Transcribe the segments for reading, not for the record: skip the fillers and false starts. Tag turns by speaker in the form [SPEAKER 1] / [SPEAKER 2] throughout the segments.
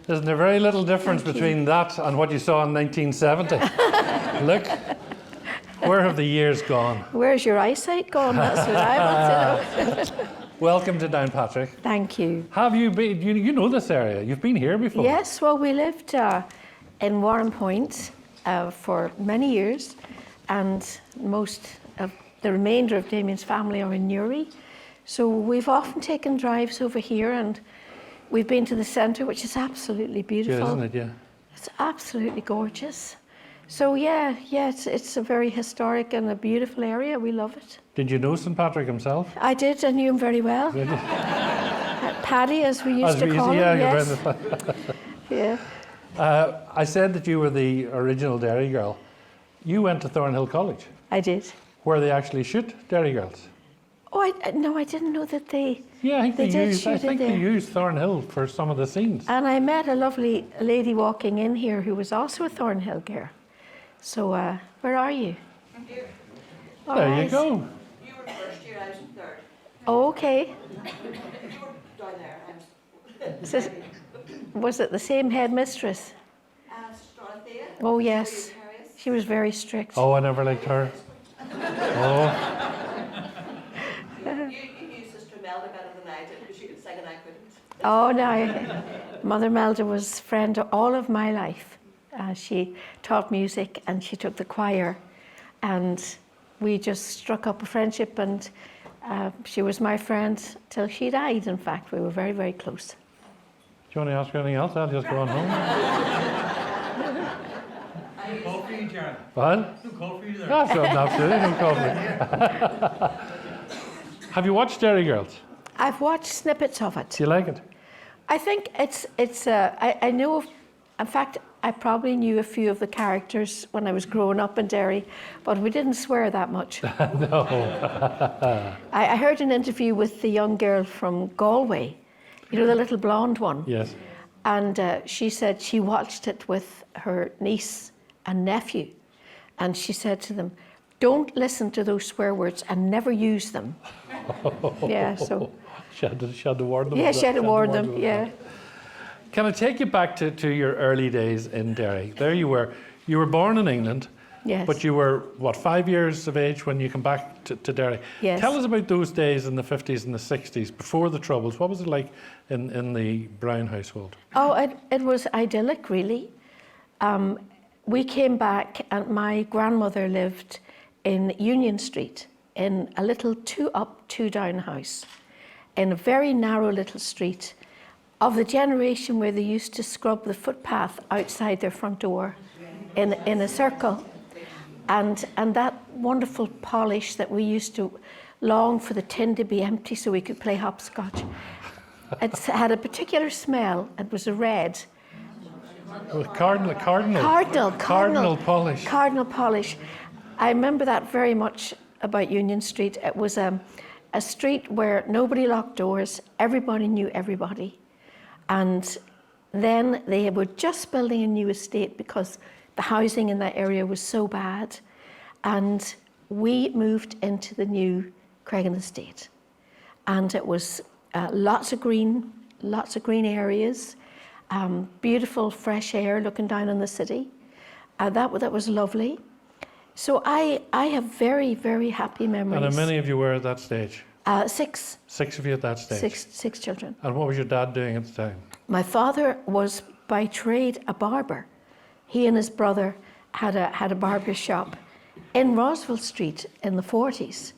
[SPEAKER 1] Isn't there very little difference between that and what you saw in 1970? Look, where have the years gone?
[SPEAKER 2] Where's your eyesight gone? That's what I want to know.
[SPEAKER 1] Welcome to Downpatrick.
[SPEAKER 2] Thank you.
[SPEAKER 1] Have you been, you know this area, you've been here before?
[SPEAKER 2] Yes, well, we lived in Warren Point for many years, and most of the remainder of Damien's family are in Newry. So we've often taken drives over here, and we've been to the centre, which is absolutely beautiful.
[SPEAKER 1] Yeah, isn't it? Yeah.
[SPEAKER 2] It's absolutely gorgeous. So yeah, it's a very historic and a beautiful area. We love it.
[SPEAKER 1] Did you know St. Patrick himself?
[SPEAKER 2] I did. I knew him very well.
[SPEAKER 1] Did you?
[SPEAKER 2] Paddy, as we used to call him.
[SPEAKER 1] Yeah,
[SPEAKER 2] yes.
[SPEAKER 1] Yeah. I said that you were the original Derry girl. You went to Thornhill College.
[SPEAKER 2] I did.
[SPEAKER 1] Where they actually shoot Derry girls.
[SPEAKER 2] Oh, no, I didn't know that they.
[SPEAKER 1] Yeah, I think
[SPEAKER 2] they
[SPEAKER 1] used Thornhill for some of the scenes.
[SPEAKER 2] And I met a lovely lady walking in here who was also a Thornhill girl. So, where are you?
[SPEAKER 3] I'm here.
[SPEAKER 1] There you go.
[SPEAKER 3] You were first year, I was in third.
[SPEAKER 2] Oh, okay.
[SPEAKER 3] You were down there, I was.
[SPEAKER 2] So, was it the same headmistress?
[SPEAKER 3] Dorothea.
[SPEAKER 2] Oh, yes. She was very strict.
[SPEAKER 1] Oh, I never liked her. Oh.
[SPEAKER 3] You knew Sister Melda better than I did because she could sing and I couldn't.
[SPEAKER 2] Oh, no. Mother Melda was friend all of my life. She taught music and she took the choir, and we just struck up a friendship, and she was my friend till she died. In fact, we were very, very close.
[SPEAKER 1] Do you want to ask her anything else? I'll just go on home.
[SPEAKER 4] No call for you, Gerry.
[SPEAKER 1] What?
[SPEAKER 4] No call for you there.
[SPEAKER 1] That's absolutely no coffee. Have you watched Derry Girls?
[SPEAKER 2] I've watched snippets of it.
[SPEAKER 1] Do you like it?
[SPEAKER 2] I think I know of, in fact, I probably knew a few of the characters when I was growing up in Derry, but we didn't swear that much.
[SPEAKER 1] No.
[SPEAKER 2] I heard an interview with the young girl from Galway, you know, the little blonde one.
[SPEAKER 1] Yes.
[SPEAKER 2] And she said she watched it with her niece and nephew. And she said to them, don't listen to those swear words and never use them. Yeah, so.
[SPEAKER 1] She had to warn them.
[SPEAKER 2] Yeah, she had to warn them, yeah.
[SPEAKER 1] Can I take you back to your early days in Derry? There you were. You were born in England.
[SPEAKER 2] Yes.
[SPEAKER 1] But you were, what, 5 years of age when you came back to Derry?
[SPEAKER 2] Yes.
[SPEAKER 1] Tell us about those days in the 50s and the 60s, before the Troubles. What was it like in the Brown household?
[SPEAKER 2] Oh, it was idyllic, really. We came back and my grandmother lived in Union Street in a little 2-up, 2-down house in a very narrow little street of the generation where they used to scrub the footpath outside their front door in a circle. And that wonderful polish that we used to long for the tin to be empty so we could play hopscotch. It had a particular smell. It was a red.
[SPEAKER 1] Cardinal polish.
[SPEAKER 2] Cardinal polish. I remember that very much about Union Street. It was a street where nobody locked doors. Everybody knew everybody. And then they were just building a new estate because the housing in that area was so bad. And we moved into the new Cregan estate. And it was lots of green areas, beautiful fresh air looking down on the city. That was lovely. So I have very, very happy memories.
[SPEAKER 1] And how many of you were at that stage?
[SPEAKER 2] 6.
[SPEAKER 1] 6 of you at that stage?
[SPEAKER 2] Six children.
[SPEAKER 1] And what was your dad doing at the time?
[SPEAKER 2] My father was by trade a barber. He and his brother had a barber shop in Roswell Street in the 40s.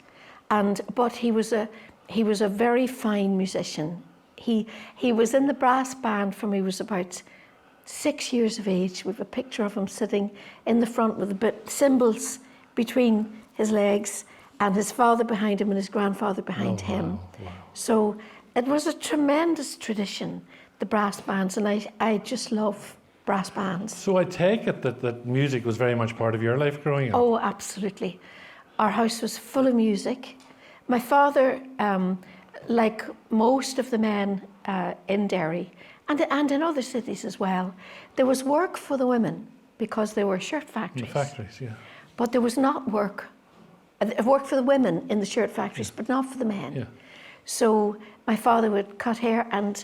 [SPEAKER 2] But he was a very fine musician. He was in the brass band from he was about 6 years of age. We have a picture of him sitting in the front with the cymbals between his legs, and his father behind him and his grandfather behind him.
[SPEAKER 1] Wow.
[SPEAKER 2] So it was a tremendous tradition, the brass bands, and I just love brass bands.
[SPEAKER 1] So I take it that music was very much part of your life growing up?
[SPEAKER 2] Oh, absolutely. Our house was full of music. My father, like most of the men in Derry, and in other cities as well, there was work for the women because there were shirt factories.
[SPEAKER 1] Factories, yeah.
[SPEAKER 2] But there was not work for the women in the shirt factories, but not for the men.
[SPEAKER 1] Yeah.
[SPEAKER 2] So my father would cut hair, and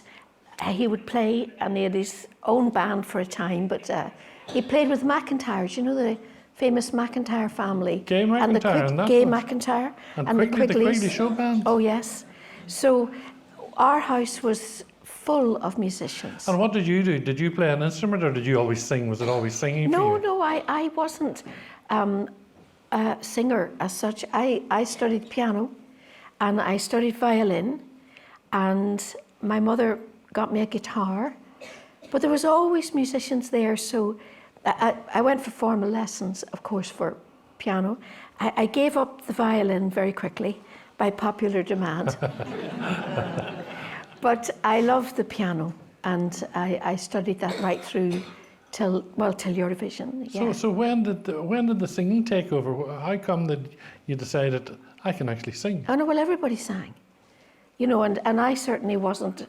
[SPEAKER 2] he would play, and he had his own band for a time, but he played with McIntyres, you know, the famous McIntyre family.
[SPEAKER 1] Gay
[SPEAKER 2] and the
[SPEAKER 1] McIntyre, and that
[SPEAKER 2] Gay
[SPEAKER 1] was-
[SPEAKER 2] McIntyre.
[SPEAKER 1] And
[SPEAKER 2] the
[SPEAKER 1] Quigley, the
[SPEAKER 2] Quigleys.
[SPEAKER 1] Quigley Show Band.
[SPEAKER 2] Oh, yes. So our house was full of musicians.
[SPEAKER 1] And what did you do? Did you play an instrument, or did you always sing? Was it always singing for you?
[SPEAKER 2] No, I wasn't a singer as such. I studied piano, and I studied violin, and my mother got me a guitar, but there was always musicians there, so I went for formal lessons, of course, for piano. I gave up the violin very quickly by popular demand. But I loved the piano, and I studied that right through till Eurovision. Yeah.
[SPEAKER 1] So when did the singing take over? How come that you decided I can actually sing?
[SPEAKER 2] Oh no, well, everybody sang, you know, and I certainly wasn't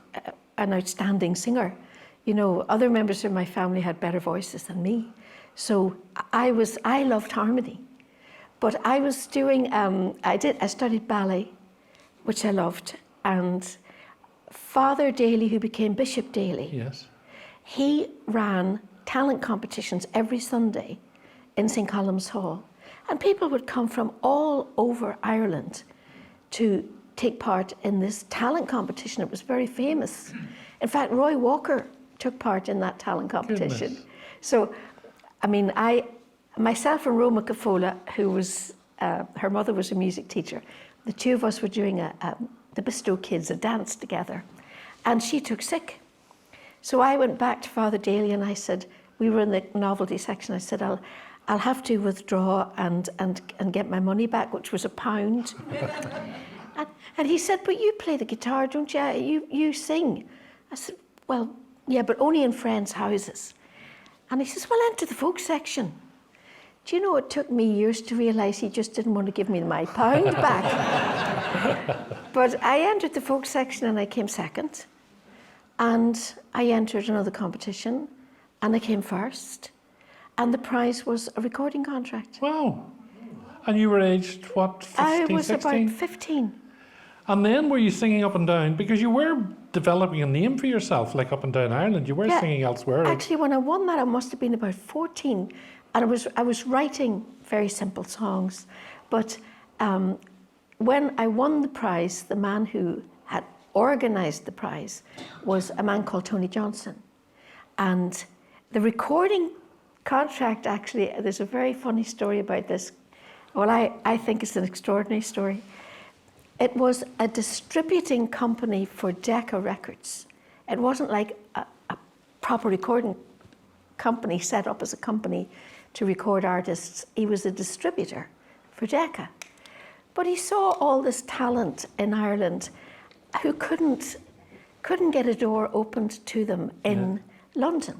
[SPEAKER 2] an outstanding singer. You know, other members of my family had better voices than me, so I loved harmony. But I was doing, I studied ballet, which I loved, and Father Daly, who became Bishop Daly,
[SPEAKER 1] Yes.
[SPEAKER 2] he ran talent competitions every Sunday in St. Colum's Hall. And people would come from all over Ireland to take part in this talent competition. It was very famous. In fact, Roy Walker took part in that talent competition.
[SPEAKER 1] Goodness.
[SPEAKER 2] So, I mean, myself and Roma Cafola, who was, her mother was a music teacher, the two of us were doing the Bistow Kids, a dance together. And she took sick. So I went back to Father Daly and I said, we were in the novelty section, I said, I'll have to withdraw and get my money back, which was £1. and he said, but you play the guitar, don't you? You sing. I said, well, yeah, but only in friends' houses. And he says, well, enter the folk section. Do you know, it took me years to realise he just didn't want to give me my £1 back. But I entered the folk section and I came second. And I entered another competition and I came first. And the prize was a recording contract.
[SPEAKER 1] Wow. And you were aged, what, 15,
[SPEAKER 2] I was
[SPEAKER 1] 16?
[SPEAKER 2] about 15.
[SPEAKER 1] And then were you singing up and down? Because you were developing a name for yourself, like up and down Ireland. You were singing elsewhere.
[SPEAKER 2] Actually, when I won that, I must have been about 14. And I was writing very simple songs. But when I won the prize, the man who had organised the prize was a man called Tony Johnson. And the recording contract, actually, there's a very funny story about this. Well, I think it's an extraordinary story. It was a distributing company for Decca Records. It wasn't like a proper recording company set up as a company to record artists. He was a distributor for Decca. But he saw all this talent in Ireland who couldn't get a door opened to them in London.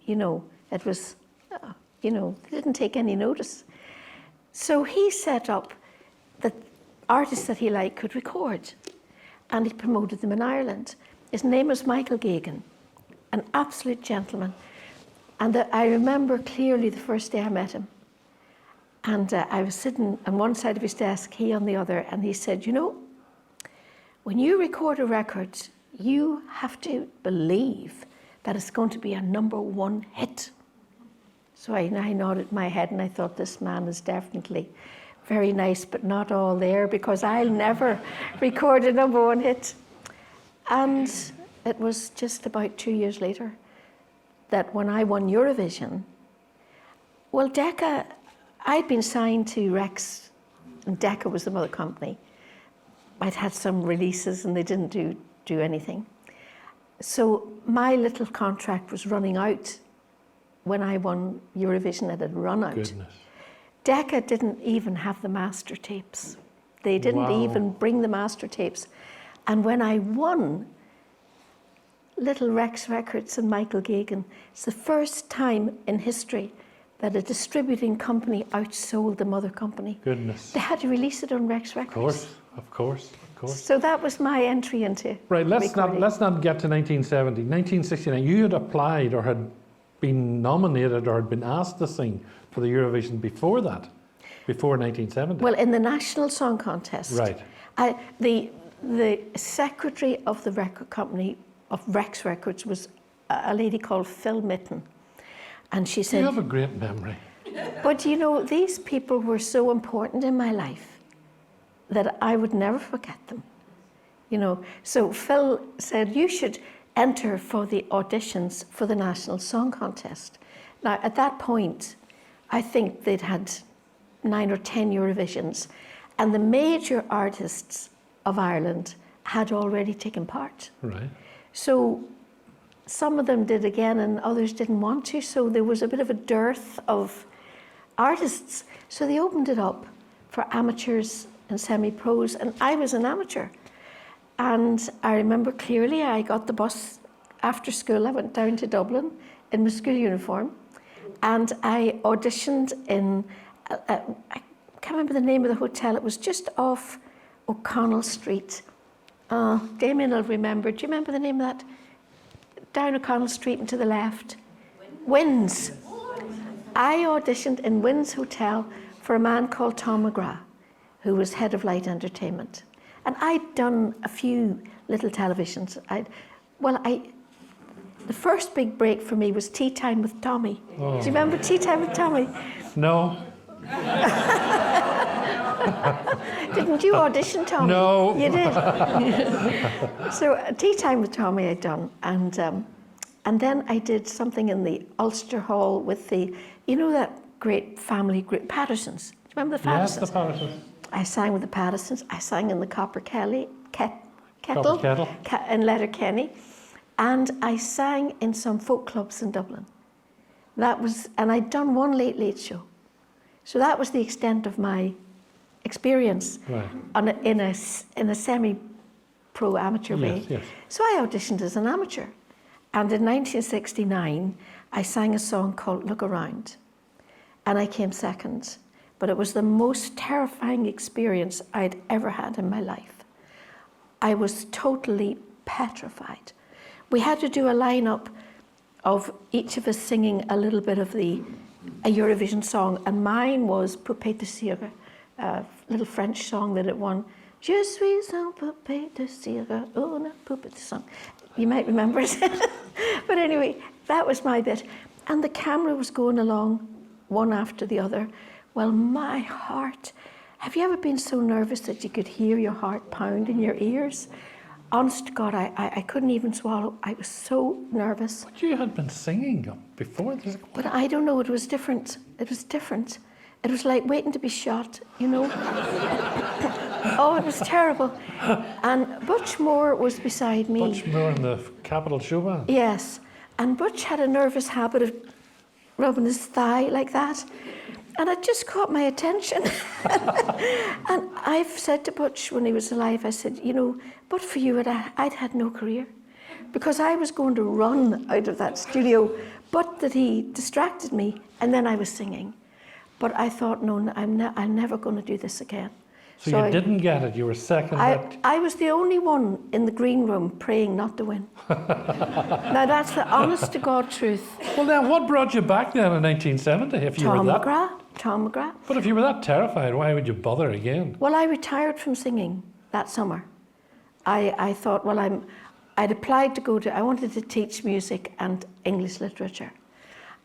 [SPEAKER 2] You know, it was, they didn't take any notice. So he set up that artists that he liked could record, and he promoted them in Ireland. His name was Michael Gagan, an absolute gentleman. And I remember clearly the first day I met him. And I was sitting on one side of his desk, he on the other, and he said, you know, when you record a record, you have to believe that it's going to be a #1 hit. So I nodded my head and I thought, this man is definitely very nice, but not all there, because I'll never record a #1 hit. And it was just about 2 years later that when I won Eurovision, well, Decca, I'd been signed to Rex, and Decca was the mother company. I'd had some releases and they didn't do anything. So my little contract was running out when I won Eurovision. It had run out.
[SPEAKER 1] Goodness.
[SPEAKER 2] Decca didn't even have the master tapes. They didn't even bring the master tapes. And when I won, Little Rex Records and Michael Gagan, it's the first time in history that a distributing company outsold the mother company.
[SPEAKER 1] Goodness.
[SPEAKER 2] They had to release it on Rex Records.
[SPEAKER 1] Of course.
[SPEAKER 2] So that was my entry into
[SPEAKER 1] Right, let's
[SPEAKER 2] recording.
[SPEAKER 1] not get to 1970. 1969, you had applied or had been nominated or had been asked to sing for the Eurovision before that, before 1970.
[SPEAKER 2] Well, in the National Song Contest.
[SPEAKER 1] Right.
[SPEAKER 2] The secretary of the record company of Rex Records was a lady called Phil Mitten. And she
[SPEAKER 1] You
[SPEAKER 2] said,
[SPEAKER 1] have a great memory.
[SPEAKER 2] but you know, these people were so important in my life that I would never forget them. You know, so Phil said, you should enter for the auditions for the National Song Contest. Now, at that point, I think they'd had 9 or 10 Eurovisions, and the major artists of Ireland had already taken part.
[SPEAKER 1] Right.
[SPEAKER 2] So some of them did again and others didn't want to, so there was a bit of a dearth of artists. So they opened it up for amateurs and semi-pros, and I was an amateur. And I remember clearly I got the bus after school. I went down to Dublin in my school uniform, and I auditioned in, I can't remember the name of the hotel. It was just off O'Connell Street. Damien will remember. Do you remember the name of that? Down O'Connell Street and to the left. Wynn's. I auditioned in Wynn's Hotel for a man called Tom McGrath, who was head of light entertainment. And I'd done a few little televisions. The first big break for me was Tea Time with Tommy.
[SPEAKER 1] Oh.
[SPEAKER 2] Do you remember Tea Time with Tommy?
[SPEAKER 1] No.
[SPEAKER 2] Didn't you audition, Tommy?
[SPEAKER 1] No.
[SPEAKER 2] You did. So Tea Time with Tommy I'd done, and then I did something in the Ulster Hall with the, you know, that great family group, Pattersons. Do you remember the Pattersons?
[SPEAKER 1] Yes, the Pattersons.
[SPEAKER 2] I sang with the Pattersons. I sang in the Copper Kelly kettle
[SPEAKER 1] Kettle.
[SPEAKER 2] In Letterkenny, and I sang in some folk clubs in Dublin. That was, and I'd done one Late Late Show. So that was the extent of my experience
[SPEAKER 1] Right.
[SPEAKER 2] in a semi-pro amateur way.
[SPEAKER 1] Yes, yes.
[SPEAKER 2] So I auditioned as an amateur. And in 1969, I sang a song called Look Around. And I came second. But it was the most terrifying experience I'd ever had in my life. I was totally petrified. We had to do a lineup of each of us singing a little bit of a Eurovision song, and mine was Poupée de cire, a little French song that it won. Je suis un poupée de cire, una poupée de sang. You might remember it. But anyway, that was my bit. And the camera was going along one after the other. Well, my heart, have you ever been so nervous that you could hear your heart pound in your ears? Honest to God, I couldn't even swallow. I was so nervous.
[SPEAKER 1] But you had been singing before.
[SPEAKER 2] But I don't know, it was different. It was different. It was like waiting to be shot, you know? Oh, it was terrible. And Butch Moore was beside me.
[SPEAKER 1] Butch Moore in the Capital Show Band.
[SPEAKER 2] Yes. And Butch had a nervous habit of rubbing his thigh like that. And it just caught my attention. And I've said to Butch when he was alive, I said, you know, but for you, I'd had no career. Because I was going to run out of that studio, but that he distracted me, and then I was singing. But I thought, no, I'm never going to do this again.
[SPEAKER 1] So you didn't get it, you were second.
[SPEAKER 2] I was the only one in the green room praying not to win. Now that's the honest to God truth.
[SPEAKER 1] Well then, what brought you back then in 1970 if you were that?
[SPEAKER 2] Tom McGrath.
[SPEAKER 1] But if you were that terrified, why would you bother again?
[SPEAKER 2] Well, I retired from singing that summer. I thought, well, I'd applied to I wanted to teach music and English literature.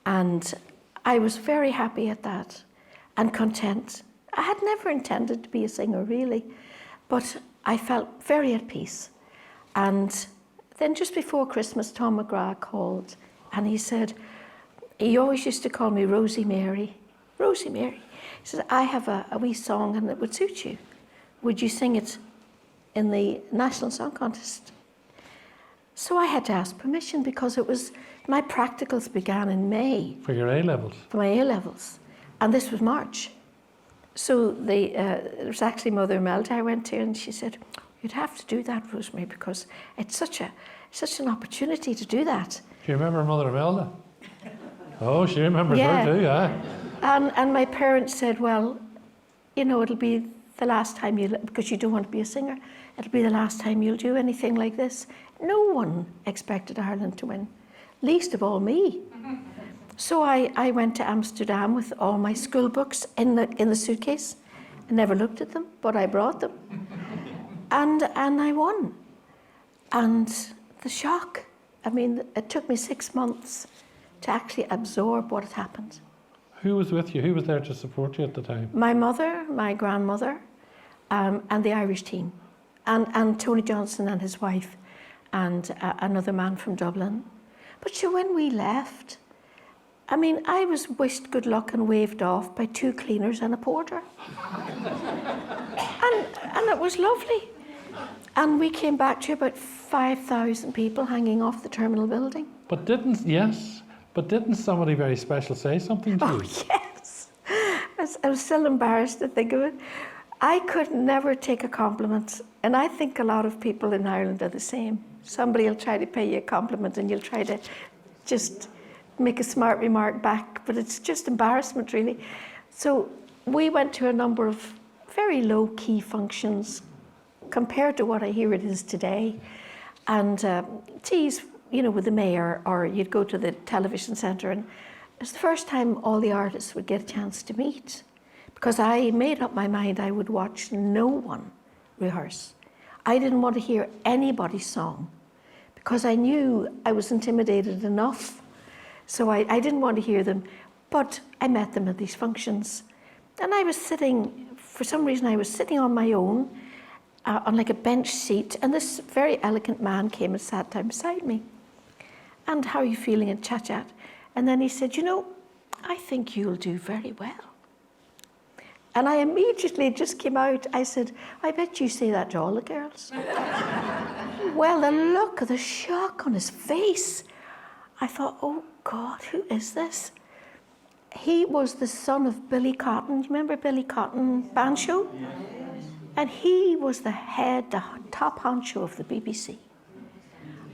[SPEAKER 2] And I was very happy at that and content. I had never intended to be a singer, really, but I felt very at peace. And then just before Christmas, Tom McGrath called, and he said, he always used to call me Rosie Mary. Rosie Mary. He said, I have a wee song and it would suit you. Would you sing it in the National Song Contest? So I had to ask permission because it was, my practicals began in May.
[SPEAKER 1] For your A-levels?
[SPEAKER 2] For my A-levels. And this was March. So there was actually Mother Imelda I went to, and she said, you'd have to do that, Rosemary, because it's such an opportunity to do that.
[SPEAKER 1] Do you remember Mother Imelda? Oh, she remembers
[SPEAKER 2] Yeah.
[SPEAKER 1] her too, yeah.
[SPEAKER 2] And my parents said, well, you know, it'll be the last time because you don't want to be a singer, it'll be the last time you'll do anything like this. No one expected Ireland to win, least of all me. So I went to Amsterdam with all my school books in the suitcase. I never looked at them, but I brought them. And I won. And the shock. I mean, it took me 6 months to actually absorb what had happened.
[SPEAKER 1] Who was with you? Who was there to support you at the time?
[SPEAKER 2] My mother, my grandmother, and the Irish team, and Tony Johnson and his wife, and another man from Dublin. But sure, when we left, I mean, I was wished good luck and waved off by 2 cleaners and a porter. and it was lovely. And we came back to about 5,000 people hanging off the terminal building.
[SPEAKER 1] But didn't somebody very special say something to you?
[SPEAKER 2] Oh, yes. I was still embarrassed to think of it. I could never take a compliment. And I think a lot of people in Ireland are the same. Somebody will try to pay you a compliment and you'll try to just make a smart remark back, but it's just embarrassment, really. So we went to a number of very low-key functions compared to what I hear it is today. And teas, you know, with the mayor, or you'd go to the television centre, and it's the first time all the artists would get a chance to meet, because I made up my mind I would watch no one rehearse. I didn't want to hear anybody's song, because I knew I was intimidated enough. So I didn't want to hear them, but I met them at these functions. And I was sitting, for some reason I was sitting on my own, on like a bench seat, and this very elegant man came and sat down beside me. And how are you feeling, and chat. And then he said, you know, I think you'll do very well. And I immediately just came out, I said, I bet you say that to all the girls. Well, the look of the shock on his face, I thought, oh God, who is this? He was the son of Billy Cotton. Do you remember Billy Cotton band show? Yes. And he was the top honcho of the BBC.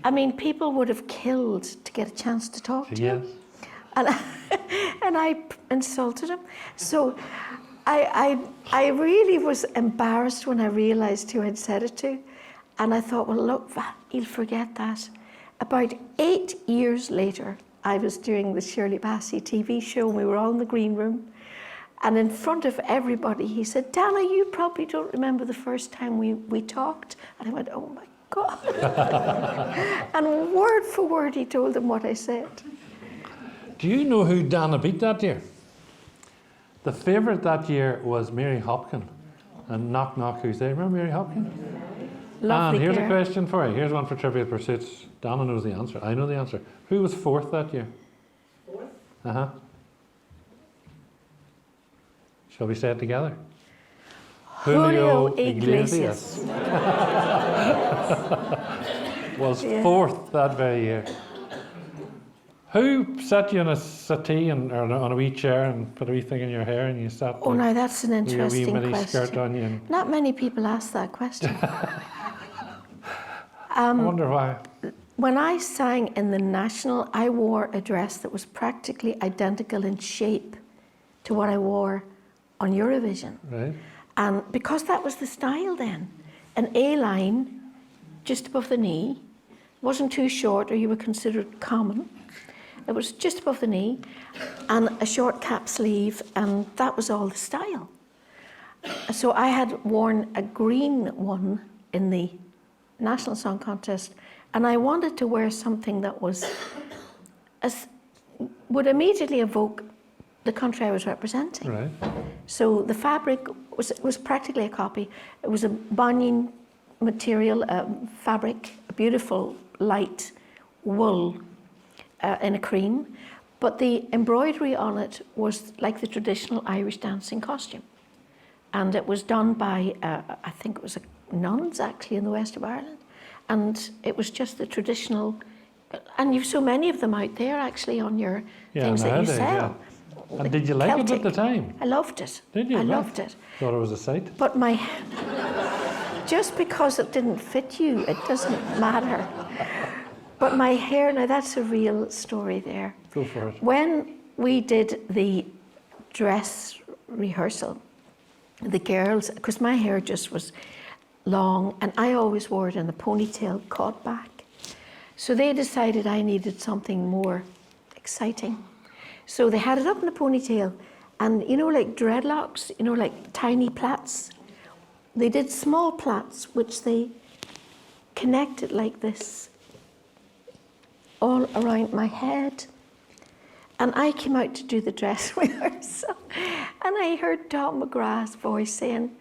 [SPEAKER 2] I mean, people would have killed to get a chance to talk to him. And I insulted him. So I really was embarrassed when I realised who I'd said it to. And I thought, well, look, he'll forget that. About 8 years later, I was doing the Shirley Bassey TV show, and we were all in the green room. And in front of everybody, he said, Dana, you probably don't remember the first time we talked. And I went, oh my God. And word for word, he told them what I said.
[SPEAKER 1] Do you know who Dana beat that year? The favourite that year was Mary Hopkin. And Knock Knock Who's There. Remember Mary Hopkin?
[SPEAKER 2] Lovely
[SPEAKER 1] And here's
[SPEAKER 2] girl.
[SPEAKER 1] a question for you. Here's one for Trivial Pursuits. Dana knows the answer. I know the answer. Who was 4th that year?
[SPEAKER 3] 4th?
[SPEAKER 1] Uh-huh. Shall we say it together?
[SPEAKER 2] Julio Iglesias.
[SPEAKER 1] Was
[SPEAKER 2] Yeah.
[SPEAKER 1] 4th that very year. Who sat you on a settee or on a wee chair and put a wee thing in your hair and you sat
[SPEAKER 2] Oh, now that's an
[SPEAKER 1] with your wee
[SPEAKER 2] interesting
[SPEAKER 1] mini skirt
[SPEAKER 2] question.
[SPEAKER 1] on you? And
[SPEAKER 2] Not many people ask that question.
[SPEAKER 1] I wonder why.
[SPEAKER 2] When I sang in the National, I wore a dress that was practically identical in shape to what I wore on Eurovision.
[SPEAKER 1] Right?
[SPEAKER 2] And because that was the style then, an A-line just above the knee, wasn't too short or you were considered common. It was just above the knee, and a short cap sleeve, and that was all the style. So I had worn a green one in the National Song Contest, and I wanted to wear something that would immediately evoke the country I was representing.
[SPEAKER 1] Right.
[SPEAKER 2] So the fabric was practically a copy. It was a bunion material, fabric, a beautiful light wool in a cream, but the embroidery on it was like the traditional Irish dancing costume. And it was done by, I think it was nuns actually in the west of Ireland. And it was just the traditional, and you've so many of them out there actually on your things that you
[SPEAKER 1] nowadays,
[SPEAKER 2] sell.
[SPEAKER 1] yeah. And did you like it at the time?
[SPEAKER 2] I loved it.
[SPEAKER 1] Did you?
[SPEAKER 2] I
[SPEAKER 1] Right.
[SPEAKER 2] loved it.
[SPEAKER 1] Thought it was a sight.
[SPEAKER 2] But just because it didn't fit you, it doesn't matter. But my hair, now that's a real story there.
[SPEAKER 1] Go for it.
[SPEAKER 2] When we did the dress rehearsal, the girls, because my hair just was long, and I always wore it in a ponytail caught back. So they decided I needed something more exciting. So they had it up in a ponytail, and you know, like dreadlocks, you know, like tiny plaits. They did small plaits, which they connected like this all around my head. And I came out to do the dress rehearsal, and I heard Tom McGrath's voice saying,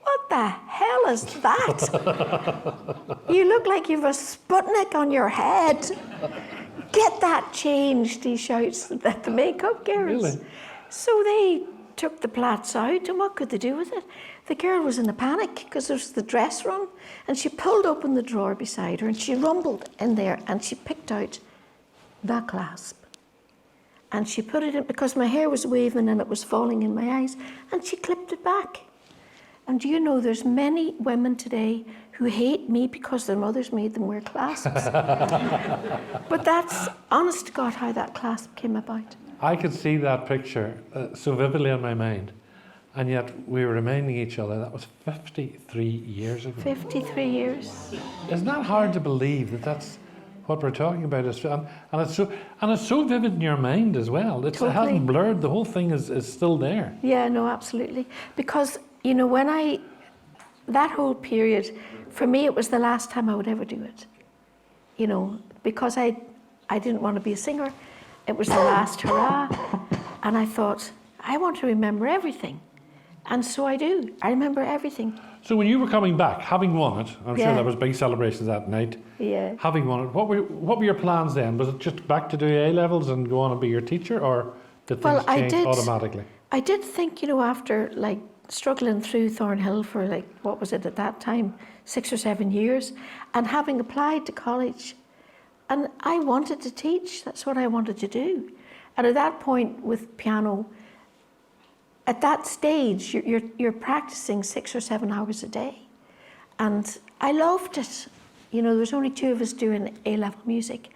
[SPEAKER 2] "What the hell is that? You look like you've a Sputnik on your head. Get that changed," he shouts at the makeup girls.
[SPEAKER 1] Really?
[SPEAKER 2] So they took the plaits out, and what could they do with it? The girl was in a panic because there was the dress run, and she pulled open the drawer beside her, and she rumbled in there, and she picked out the clasp. And she put it in, because my hair was waving and it was falling in my eyes, and she clipped it back. And do you know, there's many women today who hate me because their mothers made them wear clasps. But that's, honest to God, how that clasp came about.
[SPEAKER 1] I could see that picture so vividly in my mind, and yet we were reminding each other that was 53 years ago.
[SPEAKER 2] 53 years.
[SPEAKER 1] Isn't that hard to believe that that's what we're talking about? And it's so vivid in your mind as well. It
[SPEAKER 2] Totally.
[SPEAKER 1] hasn't blurred. The whole thing is still there.
[SPEAKER 2] Yeah, no, absolutely. Because, you know, that whole period, for me, it was the last time I would ever do it. You know, because I didn't want to be a singer. It was the last hurrah. And I thought, I want to remember everything. And so I do. I remember everything.
[SPEAKER 1] So when you were coming back, having won it, I'm sure
[SPEAKER 2] Yeah.
[SPEAKER 1] there was big celebrations that night.
[SPEAKER 2] Yeah.
[SPEAKER 1] Having won it, what were your plans then? Was it just back to do A levels and go on and be your teacher, or did things change automatically?
[SPEAKER 2] I did think, you know, after like struggling through Thornhill for like, what was it at that time, 6 or 7 years, and having applied to college, and I wanted to teach. That's what I wanted to do. And at that point with piano, at that stage, you're practicing 6 or 7 hours a day. And I loved it. You know, there was only 2 of us doing A-level music.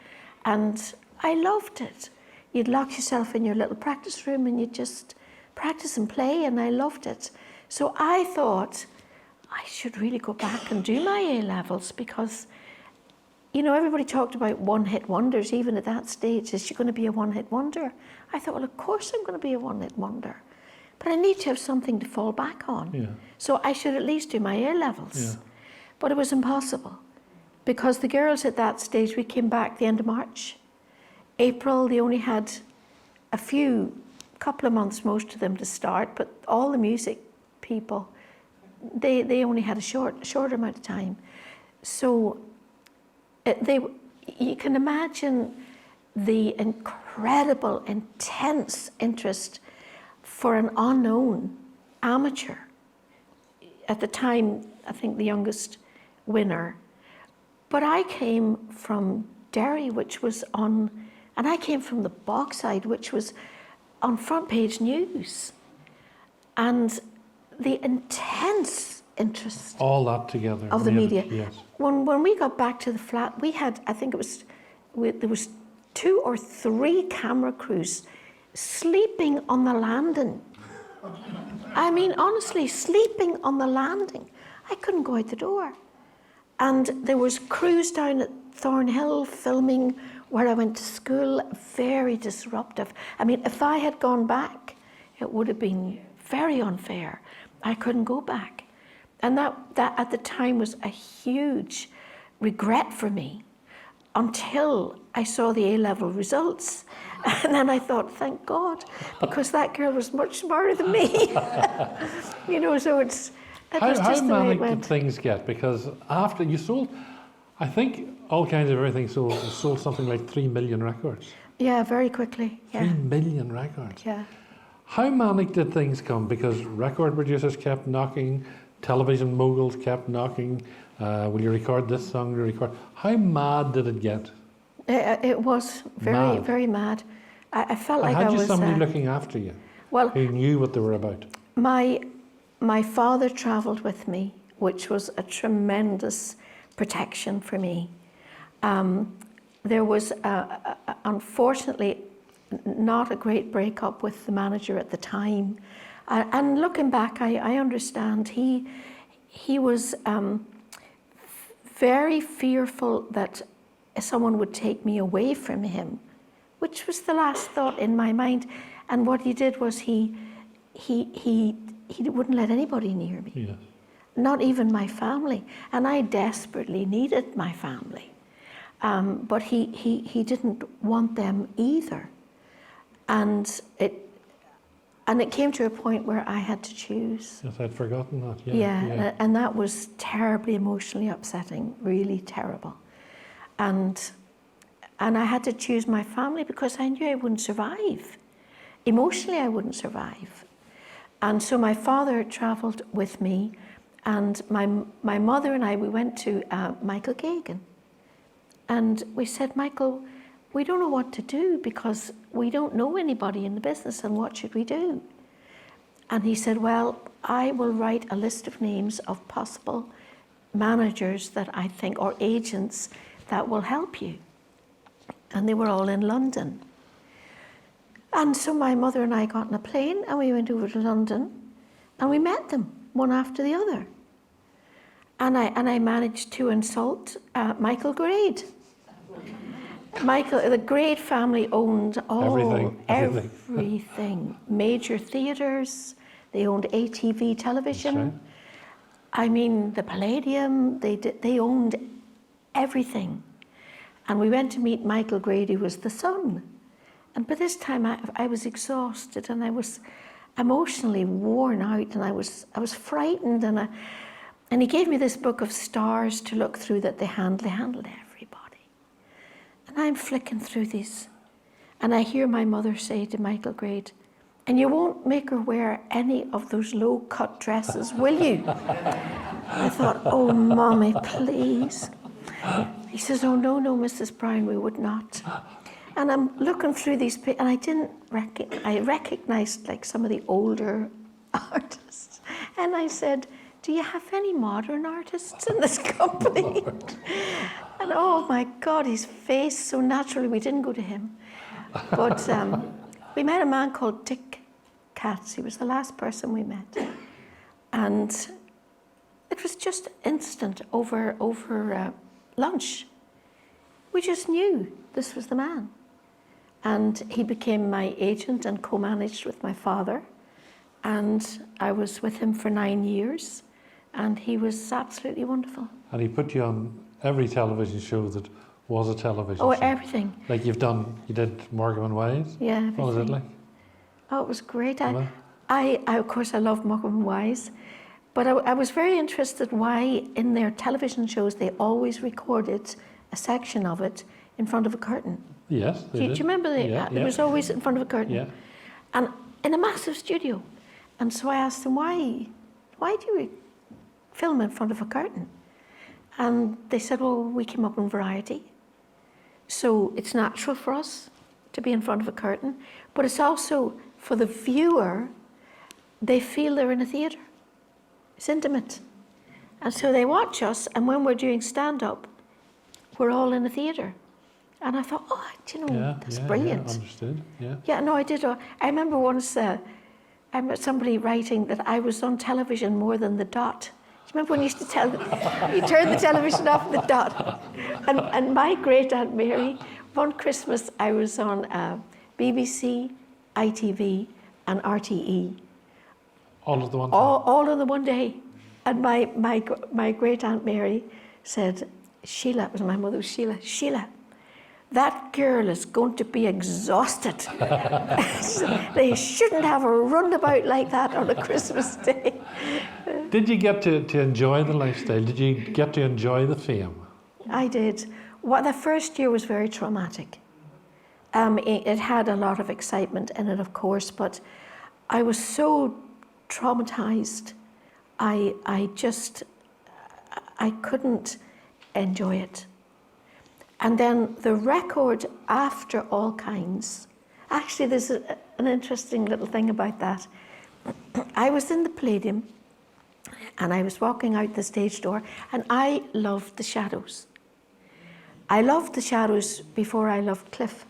[SPEAKER 2] And I loved it. You'd lock yourself in your little practice room and you'd just practice and play, and I loved it. So I thought, I should really go back and do my A-levels, because, you know, everybody talked about one-hit wonders, even at that stage. Is she going to be a one-hit wonder? I thought, well, of course I'm going to be a one-hit wonder. But I need to have something to fall back on.
[SPEAKER 1] Yeah.
[SPEAKER 2] So I should at least do my A-levels.
[SPEAKER 1] Yeah.
[SPEAKER 2] But it was impossible, because the girls at that stage, we came back the end of March. April, they only had a couple of months, most of them, to start, but all the music people, they only had a shorter amount of time. So you can imagine the incredible, intense interest for an unknown amateur. At the time, I think the youngest winner. But I came from Derry, which was on, and I came from the Bogside, which was on front page news. And the intense interest
[SPEAKER 1] All that together.
[SPEAKER 2] of the
[SPEAKER 1] made
[SPEAKER 2] media.
[SPEAKER 1] it, yes.
[SPEAKER 2] When we got back to the flat, we had, I think there was 2 or 3 camera crews sleeping on the landing. I mean, honestly, sleeping on the landing. I couldn't go out the door. And there was crews down at Thornhill filming where I went to school, very disruptive. I mean, if I had gone back, it would have been very unfair. I couldn't go back. And that at the time was a huge regret for me, until I saw the A-level results. And then I thought, thank God, because that girl was much smarter than me. You know, so that was
[SPEAKER 1] How
[SPEAKER 2] just the way it
[SPEAKER 1] manic did
[SPEAKER 2] went.
[SPEAKER 1] things get? Because after you sold, I think All Kinds of Everything sold something like 3 million records.
[SPEAKER 2] Yeah, very quickly.
[SPEAKER 1] 3
[SPEAKER 2] Yeah,
[SPEAKER 1] million records.
[SPEAKER 2] yeah.
[SPEAKER 1] How manic did things come? Because record producers kept knocking, television moguls kept knocking. Will you record this song? Will you record? How mad did it get?
[SPEAKER 2] It was very,
[SPEAKER 1] Mad.
[SPEAKER 2] very mad. I felt
[SPEAKER 1] And
[SPEAKER 2] like I
[SPEAKER 1] had you
[SPEAKER 2] was.
[SPEAKER 1] somebody looking after you
[SPEAKER 2] Well,
[SPEAKER 1] who knew what they were about?
[SPEAKER 2] my father travelled with me, which was a tremendous protection for me. There was, unfortunately, not a great breakup with the manager at the time. And looking back, I understand he was very fearful that someone would take me away from him, which was the last thought in my mind. And what he did was he wouldn't let anybody near me,
[SPEAKER 1] Yes.
[SPEAKER 2] not even my family. And I desperately needed my family. But he didn't want them either. And it came to a point where I had to choose.
[SPEAKER 1] Yes, I'd forgotten that.
[SPEAKER 2] Yeah, and that was terribly emotionally upsetting, really terrible. And I had to choose my family because I knew I wouldn't survive. Emotionally, I wouldn't survive. And so my father travelled with me, and my mother and I, we went to Michael Gagan. And we said, Michael, we don't know what to do because we don't know anybody in the business, and what should we do? And he said, well, I will write a list of names of possible managers that I think, or agents that will help you. And they were all in London. And so my mother and I got on a plane and we went over to London and we met them one after the other. And I managed to insult Michael Grade. Michael, the Grade family owned everything. Major theatres, they owned ATV television.
[SPEAKER 1] Right.
[SPEAKER 2] I mean, the Palladium, they owned everything. And we went to meet Michael Grade, who was the son. And by this time I was exhausted and I was emotionally worn out, and I was frightened, and he gave me this book of stars to look through that they handled everybody. And I'm flicking through these, and I hear my mother say to Michael Grade, and you won't make her wear any of those low-cut dresses, will you? I thought, oh, Mommy, please. He says, oh, no, Mrs. Brown, we would not. And I'm looking through these, and I recognized like some of the older artists. And I said, do you have any modern artists in this company? And oh my God, his face, so naturally, we didn't go to him. But we met a man called Dick Katz. He was the last person we met. And it was just instant over lunch. We just knew this was the man. And he became my agent and co-managed with my father. And I was with him for 9 years. And he was absolutely wonderful.
[SPEAKER 1] And he put you on every television show that was a television show.
[SPEAKER 2] Everything.
[SPEAKER 1] Like you did Morecambe and Wise?
[SPEAKER 2] Yeah, everything.
[SPEAKER 1] What was it like?
[SPEAKER 2] Oh, it was great.
[SPEAKER 1] Well,
[SPEAKER 2] I of course, I love Morecambe and Wise. But I was very interested why in their television shows they always recorded a section of it in front of a curtain.
[SPEAKER 1] Yes, they
[SPEAKER 2] Do
[SPEAKER 1] did.
[SPEAKER 2] you remember it was always in front of a curtain?
[SPEAKER 1] Yeah.
[SPEAKER 2] And in a massive studio. And so I asked them, why do you film in front of a curtain? And they said, well, we came up in Variety. So it's natural for us to be in front of a curtain, but it's also for the viewer, they feel they're in a theatre. It's intimate. And so they watch us, and when we're doing stand-up, we're all in a theatre. And I thought, that's brilliant.
[SPEAKER 1] Yeah, understood, yeah.
[SPEAKER 2] Yeah, no, I did. I remember once, I met somebody writing that I was on television more than the Dot. Do you remember when you used to tell, you turn the television off the Dot? And my great Aunt Mary, one Christmas I was on BBC, ITV, and RTE.
[SPEAKER 1] All of the one time?
[SPEAKER 2] All in the one day. And my great Aunt Mary said, Sheila, it was my mother, Sheila, that girl is going to be exhausted. They shouldn't have a runabout like that on a Christmas day.
[SPEAKER 1] Did you get to enjoy the lifestyle? Did you get to enjoy the fame?
[SPEAKER 2] I did. The first year was very traumatic. It had a lot of excitement in it, of course, but I was so traumatized. I couldn't enjoy it. And then the record after All Kinds, actually there's an interesting little thing about that. I was in the Palladium and I was walking out the stage door, and I loved the shadows. I loved the shadows before I loved Cliff.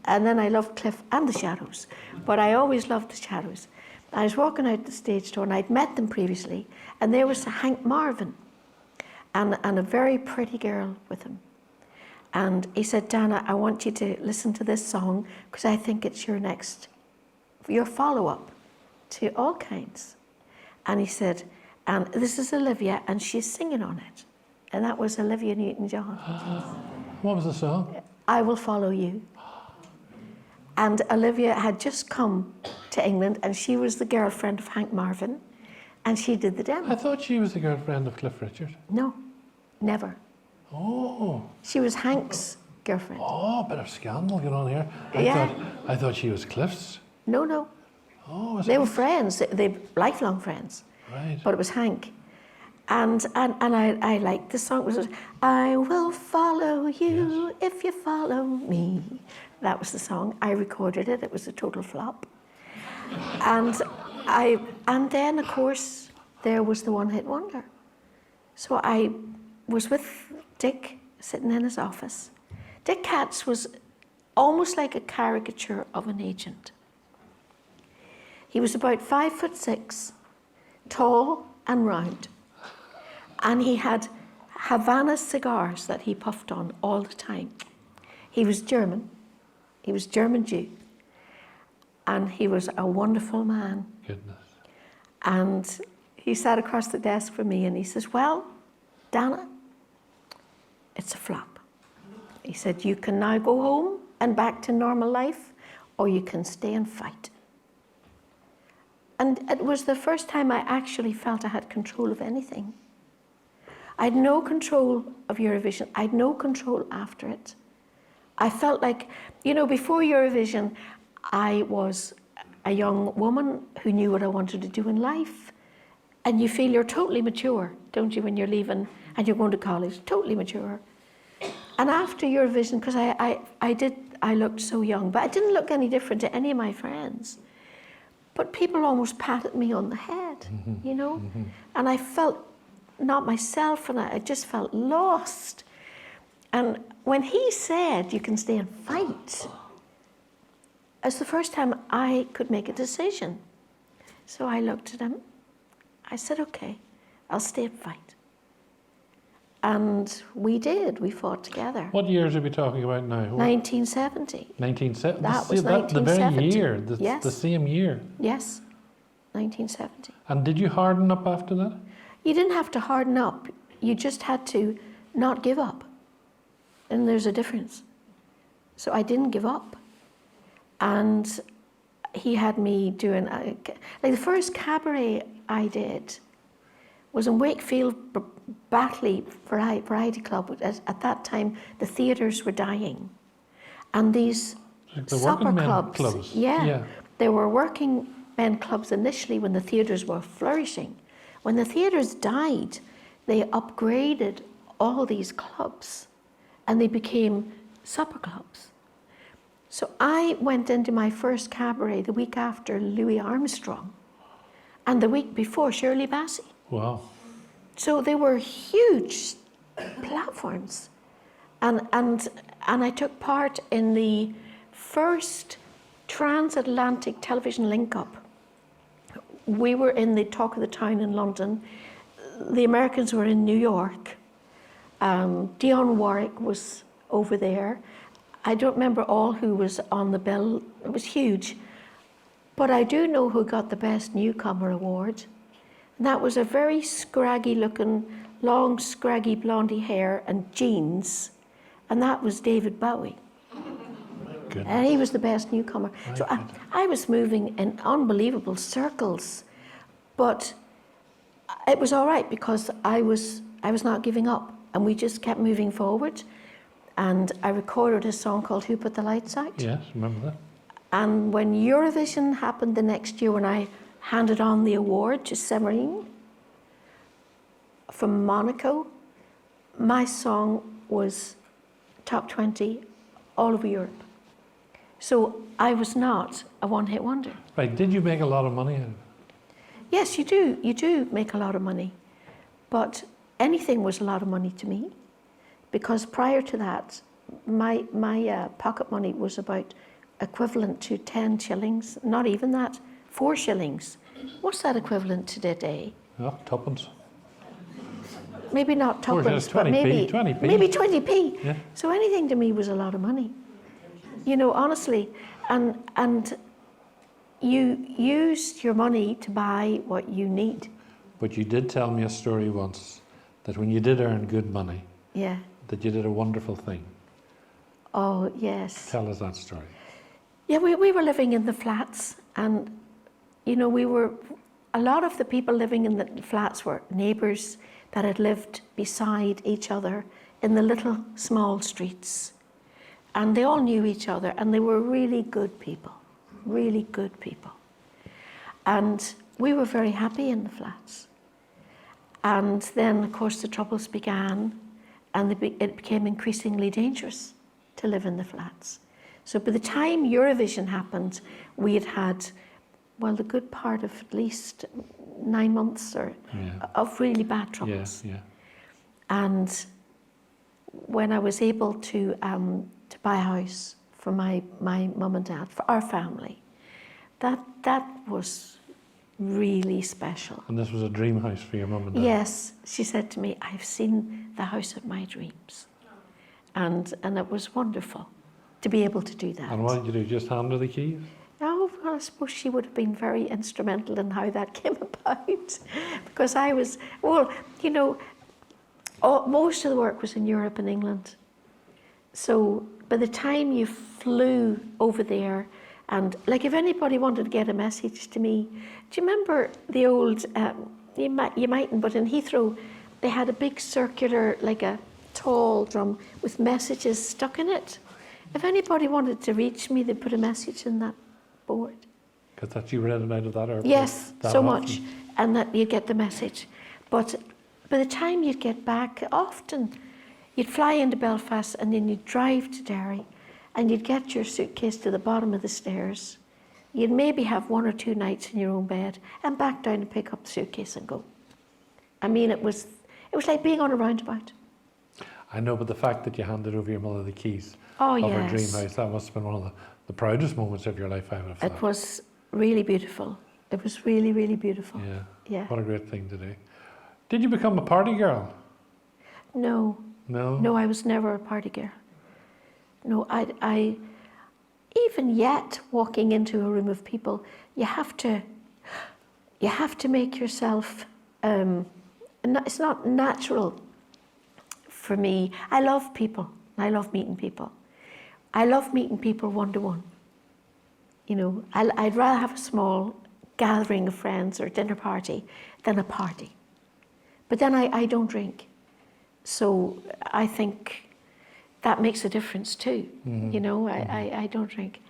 [SPEAKER 2] And then I loved Cliff and the shadows, but I always loved the shadows. I was walking out the stage door and I'd met them previously, and there was Hank Marvin and a very pretty girl with him. And he said, Dana, I want you to listen to this song because I think it's your follow-up to All Kinds. And he said, and this is Olivia and she's singing on it. and that was Olivia Newton-John.
[SPEAKER 1] What was the song?
[SPEAKER 2] I Will Follow You. And Olivia had just come to England, and she was the girlfriend of Hank Marvin, and she did the demo.
[SPEAKER 1] I thought she was the girlfriend of Cliff Richard.
[SPEAKER 2] No, never.
[SPEAKER 1] Oh,
[SPEAKER 2] She was Hank's girlfriend.
[SPEAKER 1] oh, bit of scandal going on here.
[SPEAKER 2] Yeah.
[SPEAKER 1] I thought she was Cliff's.
[SPEAKER 2] No.
[SPEAKER 1] Oh, was
[SPEAKER 2] They
[SPEAKER 1] it?
[SPEAKER 2] were friends, they lifelong friends,
[SPEAKER 1] Right.
[SPEAKER 2] but it was Hank. And I liked the song. It was, I will follow you if you follow me. That was the song. I recorded it. It was a total flop. And then, of course, there was the one-hit wonder. So I was with Dick, sitting in his office. Dick Katz was almost like a caricature of an agent. He was about 5'6", tall and round. And he had Havana cigars that he puffed on all the time. He was German. He was German Jew. And he was a wonderful man.
[SPEAKER 1] Goodness.
[SPEAKER 2] And he sat across the desk from me and he says, well, Dana, it's a flop. He said, you can now go home and back to normal life, or you can stay and fight. And it was the first time I actually felt I had control of anything. I had no control of Eurovision. I had no control after it. I felt like, before Eurovision, I was a young woman who knew what I wanted to do in life. And you feel you're totally mature, don't you, when you're leaving and you're going to college, totally mature. And after Eurovision, because I looked so young, but I didn't look any different to any of my friends. But people almost patted me on the head, and I felt not myself, and I just felt lost. And when he said, you can stay and fight, it's the first time I could make a decision. So I looked at him. I said, okay, I'll stay and fight. And we did. We fought together.
[SPEAKER 1] What years are we talking about now?
[SPEAKER 2] 1970.
[SPEAKER 1] 1970.
[SPEAKER 2] That was
[SPEAKER 1] The
[SPEAKER 2] 1970.
[SPEAKER 1] very year,
[SPEAKER 2] Yes.
[SPEAKER 1] the same year.
[SPEAKER 2] Yes, 1970.
[SPEAKER 1] And did you harden up after that?
[SPEAKER 2] You didn't have to harden up. You just had to not give up. And there's a difference. So I didn't give up. And he had me doing, like the first cabaret I did was in Wakefield Batley Variety Club. At that time, the theatres were dying. And these
[SPEAKER 1] Like the
[SPEAKER 2] supper
[SPEAKER 1] working men
[SPEAKER 2] clubs,
[SPEAKER 1] Yeah.
[SPEAKER 2] There were working men clubs initially when the theatres were flourishing. When the theatres died, they upgraded all these clubs and they became supper clubs. So I went into my first cabaret the week after Louis Armstrong and the week before Shirley Bassey.
[SPEAKER 1] Wow.
[SPEAKER 2] So they were huge platforms. And I took part in the first transatlantic television link-up. We were in the Talk of the Town in London. The Americans were in New York. Dionne Warwick was over there. I don't remember all who was on the bill. It was huge. But I do know who got the Best Newcomer award. And that was a very scraggy looking, long, scraggy blondie hair and jeans. And that was David Bowie.
[SPEAKER 1] Goodness.
[SPEAKER 2] And he was the Best Newcomer. So I was moving in unbelievable circles. But it was all right because I was not giving up. And we just kept moving forward. And I recorded a song called Who Put the Lights Out?
[SPEAKER 1] Yes, remember that?
[SPEAKER 2] And when Eurovision happened the next year, when I handed on the award to Severine from Monaco, my song was top 20 all over Europe. So I was not a one-hit wonder.
[SPEAKER 1] Right, did you make a lot of money out of it?
[SPEAKER 2] Yes, you do make a lot of money. But anything was a lot of money to me, because prior to that, my pocket money was about equivalent to 10 shillings, not even that, 4 shillings. What's that equivalent to today?
[SPEAKER 1] Oh, tuppence.
[SPEAKER 2] Maybe not
[SPEAKER 1] Four
[SPEAKER 2] tuppence,
[SPEAKER 1] shillings,
[SPEAKER 2] but
[SPEAKER 1] 20p, 20p.
[SPEAKER 2] maybe 20p.
[SPEAKER 1] Yeah.
[SPEAKER 2] So anything to me was a lot of money. Honestly, and you used your money to buy what you need.
[SPEAKER 1] But you did tell me a story once that when you did earn good money,
[SPEAKER 2] Yeah.
[SPEAKER 1] that you did a wonderful thing.
[SPEAKER 2] Oh, yes.
[SPEAKER 1] Tell us that story.
[SPEAKER 2] Yeah, we were living in the flats, and a lot of the people living in the flats were neighbours that had lived beside each other in the little small streets. And they all knew each other, and they were really good people, really good people. And we were very happy in the flats. And then, of course, the troubles began, and it became increasingly dangerous to live in the flats. So by the time Eurovision happened, we had had, well, the good part of at least 9 months of really bad troubles.
[SPEAKER 1] Yeah.
[SPEAKER 2] And when I was able to buy a house for my mum and dad, for our family, that was really special.
[SPEAKER 1] And this was a dream house for your mum and dad?
[SPEAKER 2] Yes, she said to me, "I've seen the house of my dreams." And it was wonderful to be able to do that.
[SPEAKER 1] And what did you do, just hand her the keys?
[SPEAKER 2] Oh, well, I suppose she would have been very instrumental in how that came about. Because I was, most of the work was in Europe and England. So by the time you flew over there, and like if anybody wanted to get a message to me, do you remember the old, you mightn't, but in Heathrow, they had a big circular, like a tall drum with messages stuck in it. If anybody wanted to reach me, they put a message in that board.
[SPEAKER 1] Because that you read it out of that airport?
[SPEAKER 2] Yes,
[SPEAKER 1] that
[SPEAKER 2] so
[SPEAKER 1] often?
[SPEAKER 2] much, and that you'd get the message. But by the time you'd get back, often you'd fly into Belfast and then you'd drive to Derry and you'd get your suitcase to the bottom of the stairs. You'd maybe have 1 or 2 nights in your own bed and back down and pick up the suitcase and go. I mean, it was like being on a roundabout.
[SPEAKER 1] I know, but the fact that you handed over your mother the keys
[SPEAKER 2] Oh,
[SPEAKER 1] of her
[SPEAKER 2] yes.
[SPEAKER 1] dream house, that must have been one of the proudest moments of your life, I would have thought.
[SPEAKER 2] It was really beautiful. It was really, really beautiful.
[SPEAKER 1] Yeah.
[SPEAKER 2] Yeah.
[SPEAKER 1] What a great thing to do. Did you become a party girl?
[SPEAKER 2] No.
[SPEAKER 1] No?
[SPEAKER 2] No, I was never a party girl. No, I even yet walking into a room of people, you have to make yourself, it's not natural for me. I love people. I love meeting people. I love meeting people one-to-one. I'd rather have a small gathering of friends or dinner party than a party. But then I don't drink. So I think that makes a difference too.
[SPEAKER 1] Mm-hmm.
[SPEAKER 2] I don't drink.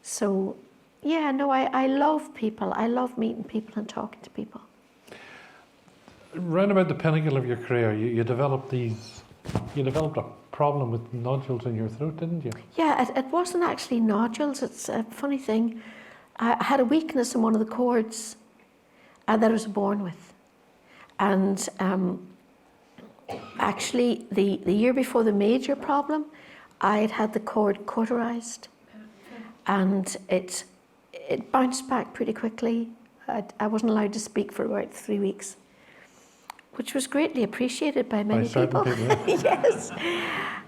[SPEAKER 2] So yeah, no, I love people. I love meeting people and talking to people.
[SPEAKER 1] Round about the pinnacle of your career, you developed a problem with nodules in your throat, didn't you?
[SPEAKER 2] Yeah, it wasn't actually nodules. It's a funny thing. I had a weakness in one of the cords that I was born with. And actually, the year before the major problem, I had the cord cauterized. And it bounced back pretty quickly. I wasn't allowed to speak for about 3 weeks, which was greatly appreciated by many people. Yes.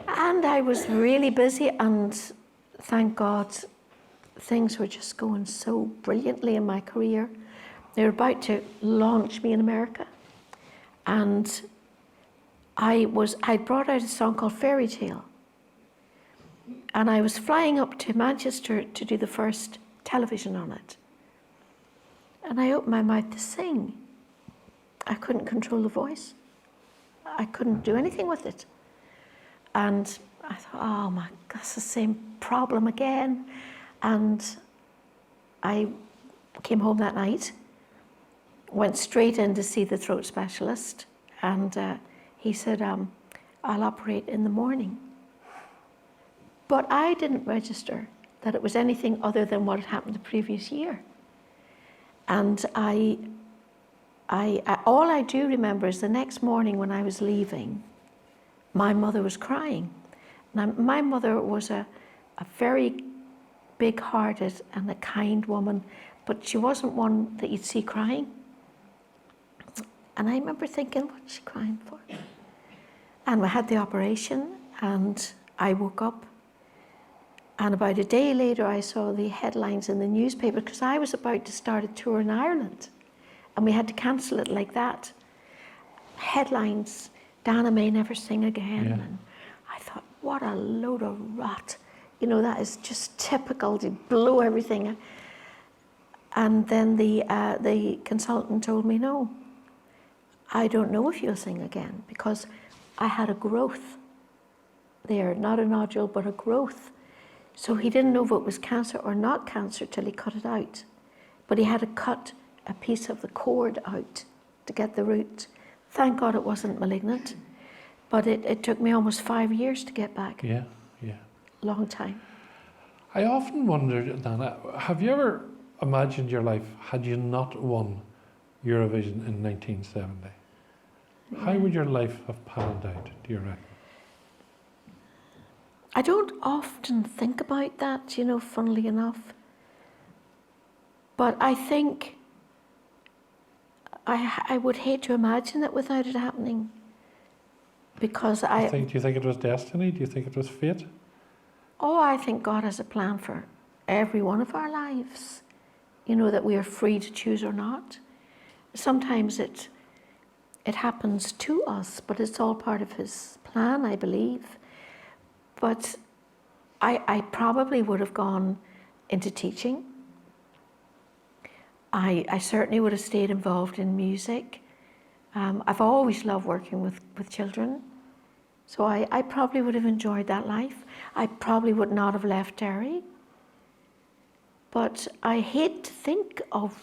[SPEAKER 2] And I was really busy, and thank God, things were just going so brilliantly in my career. They were about to launch me in America. And I brought out a song called Fairy Tale. And I was flying up to Manchester to do the first television on it. And I opened my mouth to sing. I couldn't control the voice. I couldn't do anything with it. And I thought, oh my God, it's the same problem again. And I came home that night, went straight in to see the throat specialist, and he said, I'll operate in the morning. But I didn't register that it was anything other than what had happened the previous year. And all I do remember is the next morning when I was leaving, my mother was crying. Now, my mother was a very big-hearted and a kind woman, but she wasn't one that you'd see crying. And I remember thinking, what's she crying for? And we had the operation, and I woke up. And about a day later, I saw the headlines in the newspaper, because I was about to start a tour in Ireland. And we had to cancel it like that. Headlines Dana may never sing again.
[SPEAKER 1] Yeah.
[SPEAKER 2] And I thought, what a load of rot. You know, that is just typical to blow everything. And then the consultant told me, no, I don't know if you'll sing again, because I had a growth there, not a nodule, but a growth. So he didn't know if it was cancer or not cancer till he cut it out. But he had to cut a piece of the cord out to get the root. Thank God it wasn't malignant, but it took me almost 5 years to get back.
[SPEAKER 1] Yeah, yeah.
[SPEAKER 2] Long time.
[SPEAKER 1] I often wonder, Dana, have you ever imagined your life had you not won Eurovision in 1970? How would your life have panned out, do you reckon?
[SPEAKER 2] I don't often think about that, you know, funnily enough. But I think I would hate to imagine it without it happening. Because
[SPEAKER 1] Do you think it was destiny? Do you think it was fate?
[SPEAKER 2] I think God has a plan for every one of our lives. You know, that we are free to choose or not. Sometimes it happens to us, but it's all part of His plan, I believe. But I probably would have gone into teaching. I certainly would have stayed involved in music. I've always loved working with children. So I probably would have enjoyed that life. I probably would not have left Derry. But I hate to think of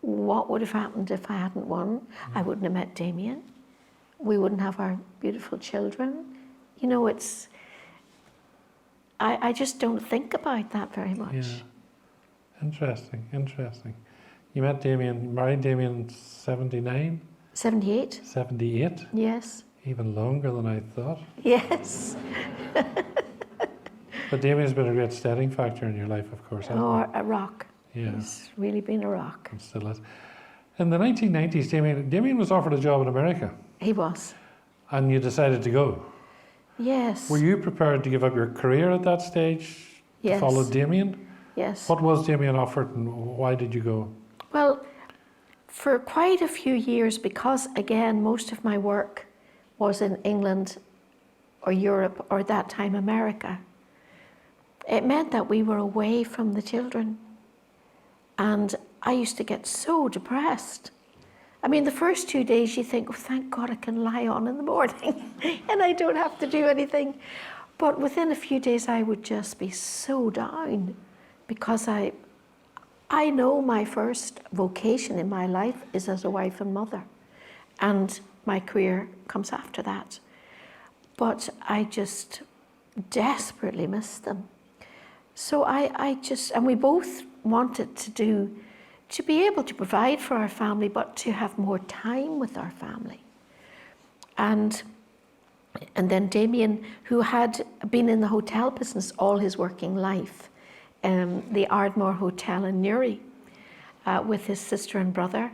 [SPEAKER 2] what would have happened if I hadn't won. I wouldn't have met Damien. We wouldn't have our beautiful children. You know, I just don't think about that very much.
[SPEAKER 1] Yeah. Interesting, interesting. You met Damien, married Damien in 79?
[SPEAKER 2] 78?
[SPEAKER 1] 78?
[SPEAKER 2] Yes.
[SPEAKER 1] Even longer than I thought.
[SPEAKER 2] Yes.
[SPEAKER 1] But Damien's been a great steadying factor in your life, of course, hasn't
[SPEAKER 2] Or a rock.
[SPEAKER 1] he? Yeah,
[SPEAKER 2] He's really been a rock.
[SPEAKER 1] and still is. In the 1990s, Damien was offered a job in America,
[SPEAKER 2] He was.
[SPEAKER 1] and you decided to go.
[SPEAKER 2] Yes.
[SPEAKER 1] Were you prepared to give up your career at that stage to
[SPEAKER 2] Yes.
[SPEAKER 1] follow Damien?
[SPEAKER 2] Yes.
[SPEAKER 1] What was Damien offered, and why did you go?
[SPEAKER 2] Well, for quite a few years, because again, most of my work was in England or Europe or at that time America, it meant that we were away from the children. And I used to get so depressed. I mean, the first 2 days you think, oh, thank God I can lie on in the morning and I don't have to do anything. But within a few days I would just be so down, because I know my first vocation in my life is as a wife and mother, and my career comes after that. But I just desperately missed them. So and we both wanted to be able to provide for our family, but to have more time with our family. And then Damien, who had been in the hotel business all his working life, the Ardmore Hotel in Newry, with his sister and brother,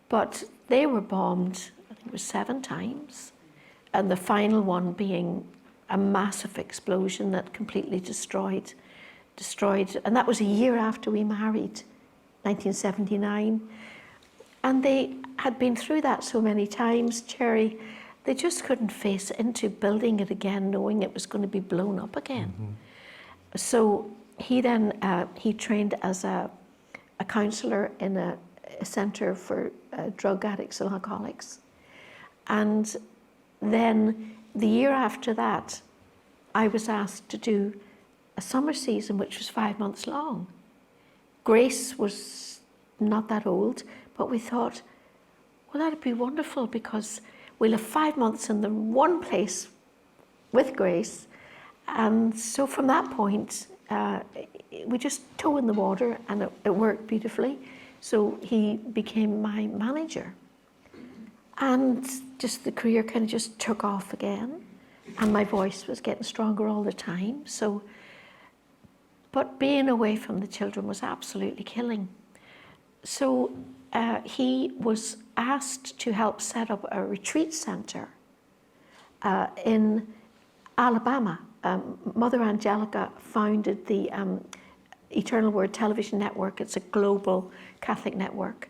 [SPEAKER 2] but they were bombed, I think it was 7 times, and the final one being a massive explosion that completely destroyed, and that was a year after we married, 1979. And they had been through that so many times, Gerry, they just couldn't face into building it again, knowing it was going to be blown up again. Mm-hmm. So he then, he trained as a counsellor in a centre for drug addicts and alcoholics. And then the year after that, I was asked to do a summer season, which was 5 months long. Grace was not that old, but we thought, well, that'd be wonderful, because we'll have 5 months in the one place with Grace. And so from that point, we just toe in the water, and it worked beautifully. So he became my manager. And just the career kind of just took off again. And my voice was getting stronger all the time. So, but being away from the children was absolutely killing. So he was asked to help set up a retreat center in Alabama. Mother Angelica founded the Eternal Word Television Network. It's a global Catholic network.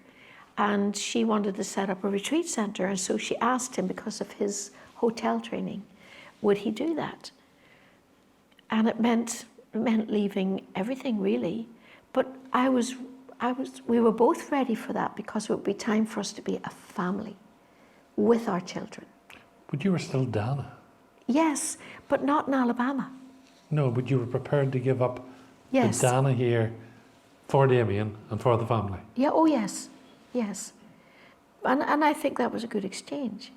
[SPEAKER 2] and she wanted to set up a retreat center, and so she asked him, because of his hotel training, would he do that? And it meant leaving everything, really. But we were both ready for that, because it would be time for us to be a family with our children.
[SPEAKER 1] But you were still Dana.
[SPEAKER 2] Yes, but not in Alabama.
[SPEAKER 1] No, but you were prepared to give up
[SPEAKER 2] Yes.
[SPEAKER 1] the Dana here for Damien and for the family.
[SPEAKER 2] Yeah, oh yes, yes. And I think that was a good exchange.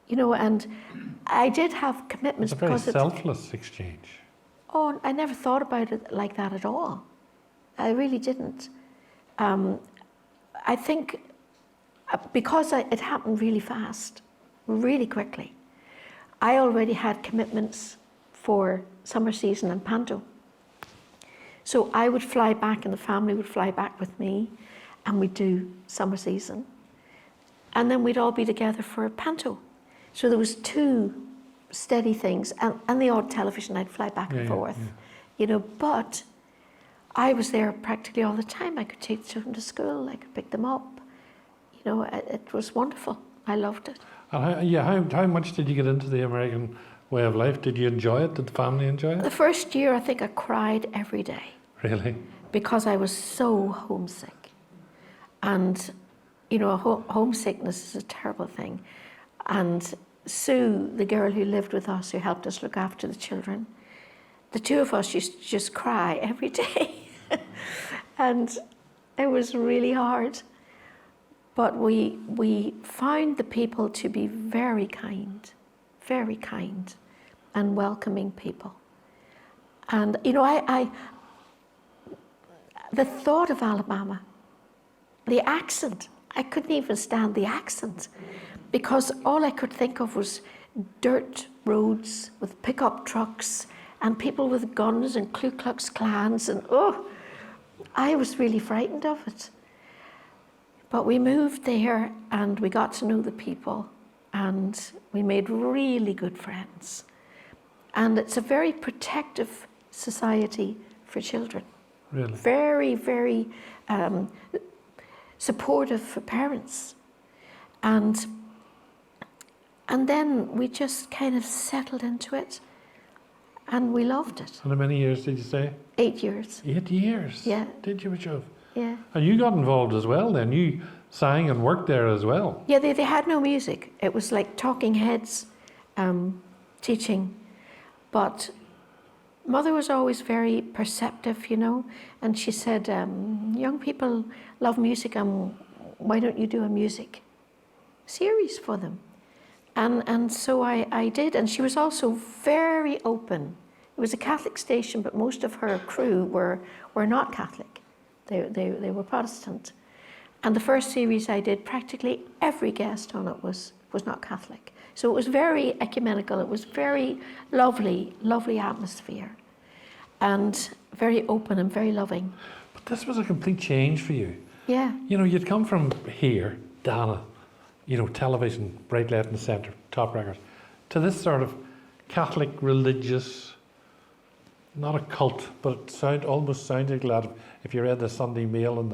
[SPEAKER 2] You know, and I did have commitments
[SPEAKER 1] It's a very
[SPEAKER 2] because
[SPEAKER 1] selfless exchange.
[SPEAKER 2] Oh, I never thought about it like that at all. I really didn't. I think because it happened really fast, really quickly, I already had commitments for summer season and Panto. So I would fly back and the family would fly back with me, and we'd do summer season. And then we'd all be together for Panto. So there was 2 steady things, and the odd television, I'd fly back and forth. Yeah. You know, but I was there practically all the time. I could take the children to school, I could pick them up. You know, it was wonderful. I loved it.
[SPEAKER 1] And how much did you get into the American way of life? Did you enjoy it? Did the family enjoy it?
[SPEAKER 2] The first year, I think I cried every day.
[SPEAKER 1] Really?
[SPEAKER 2] Because I was so homesick. And, you know, homesickness is a terrible thing. And Sue, the girl who lived with us, who helped us look after the children, the 2 of us used to just cry every day. And it was really hard. But we found the people to be very kind and welcoming people. And, you know, the thought of Alabama, the accent, I couldn't even stand the accent, because all I could think of was dirt roads with pickup trucks and people with guns and Ku Klux Klans, and I was really frightened of it. But we moved there and we got to know the people, and we made really good friends. And it's a very protective society for children.
[SPEAKER 1] Really?
[SPEAKER 2] Very, very supportive for parents. And then we just kind of settled into it, and we loved it.
[SPEAKER 1] And how many years did you say?
[SPEAKER 2] 8 years.
[SPEAKER 1] 8 years?
[SPEAKER 2] Yeah.
[SPEAKER 1] Did you, Shove?
[SPEAKER 2] Yeah.
[SPEAKER 1] And you got involved as well then? You sang and worked there as well?
[SPEAKER 2] Yeah, they had no music. It was like talking heads, teaching. But Mother was always very perceptive, you know, and she said, young people love music, and why don't you do a music series for them? And so I did, and she was also very open. It was a Catholic station, but most of her crew were not Catholic. They were Protestant. And the first series I did, practically every guest on it was not Catholic. So it was very ecumenical. It was very lovely, lovely atmosphere, and very open and very loving.
[SPEAKER 1] But this was a complete change for you.
[SPEAKER 2] Yeah.
[SPEAKER 1] You know, you'd come from here, Dana, you know, television, right, left and centre, top records, to this sort of Catholic religious, not a cult, but it almost sounded like that if you read the Sunday Mail and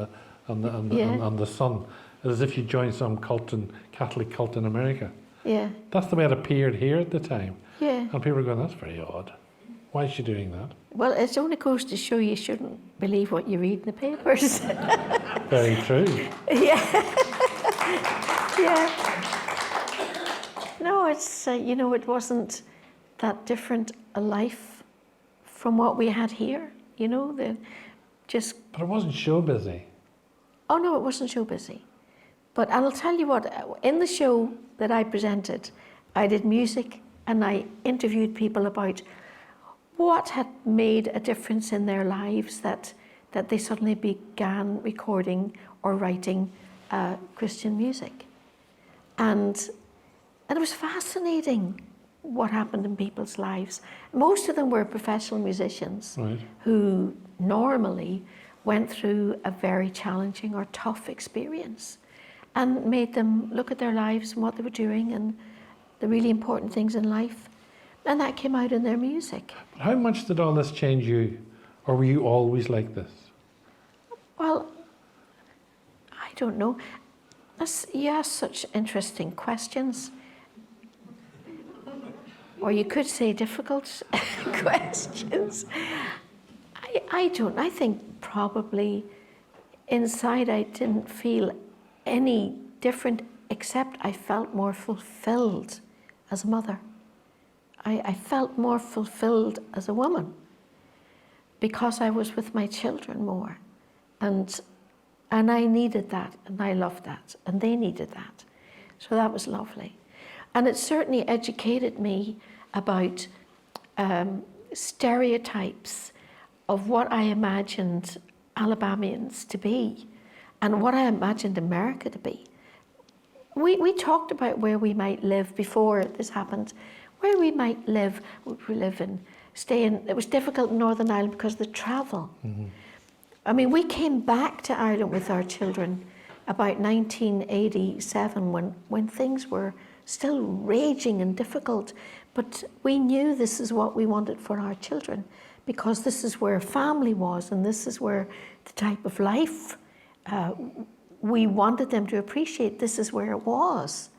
[SPEAKER 1] the Sun, as if you joined some cult Catholic cult in America.
[SPEAKER 2] Yeah.
[SPEAKER 1] That's the way it appeared here at the time.
[SPEAKER 2] Yeah.
[SPEAKER 1] And people were going, that's very odd. Why is she doing that?
[SPEAKER 2] Well, it only goes to show you shouldn't believe what you read in the papers.
[SPEAKER 1] Very true.
[SPEAKER 2] Yeah. Yeah. No, it's, you know, it wasn't that different a life from what we had here, you know,
[SPEAKER 1] But it wasn't show busy.
[SPEAKER 2] Oh no, it wasn't show busy. But I'll tell you what, in the show that I presented, I did music and I interviewed people about what had made a difference in their lives that they suddenly began recording or writing Christian music. And it was fascinating what happened in people's lives. Most of them were professional musicians, right, who normally went through a very challenging or tough experience, and made them look at their lives and what they were doing and the really important things in life. And that came out in their music.
[SPEAKER 1] But how much did all this change you? Or were you always like this?
[SPEAKER 2] Well, I don't know. You ask such interesting questions. Or you could say difficult questions. I don't. I think probably inside I didn't feel any different, except I felt more fulfilled as a mother. I felt more fulfilled as a woman because I was with my children more. And I needed that, and I loved that, and they needed that. So that was lovely. And it certainly educated me about stereotypes of what I imagined Alabamians to be and what I imagined America to be. We talked about where we might live before this happened, where we might live, would we live in, stay in. It was difficult in Northern Ireland because of the travel. Mm-hmm. I mean, we came back to Ireland with our children about 1987 when things were still raging and difficult, but we knew this is what we wanted for our children because this is where family was and this is where the type of life we wanted them to appreciate. This is where it was.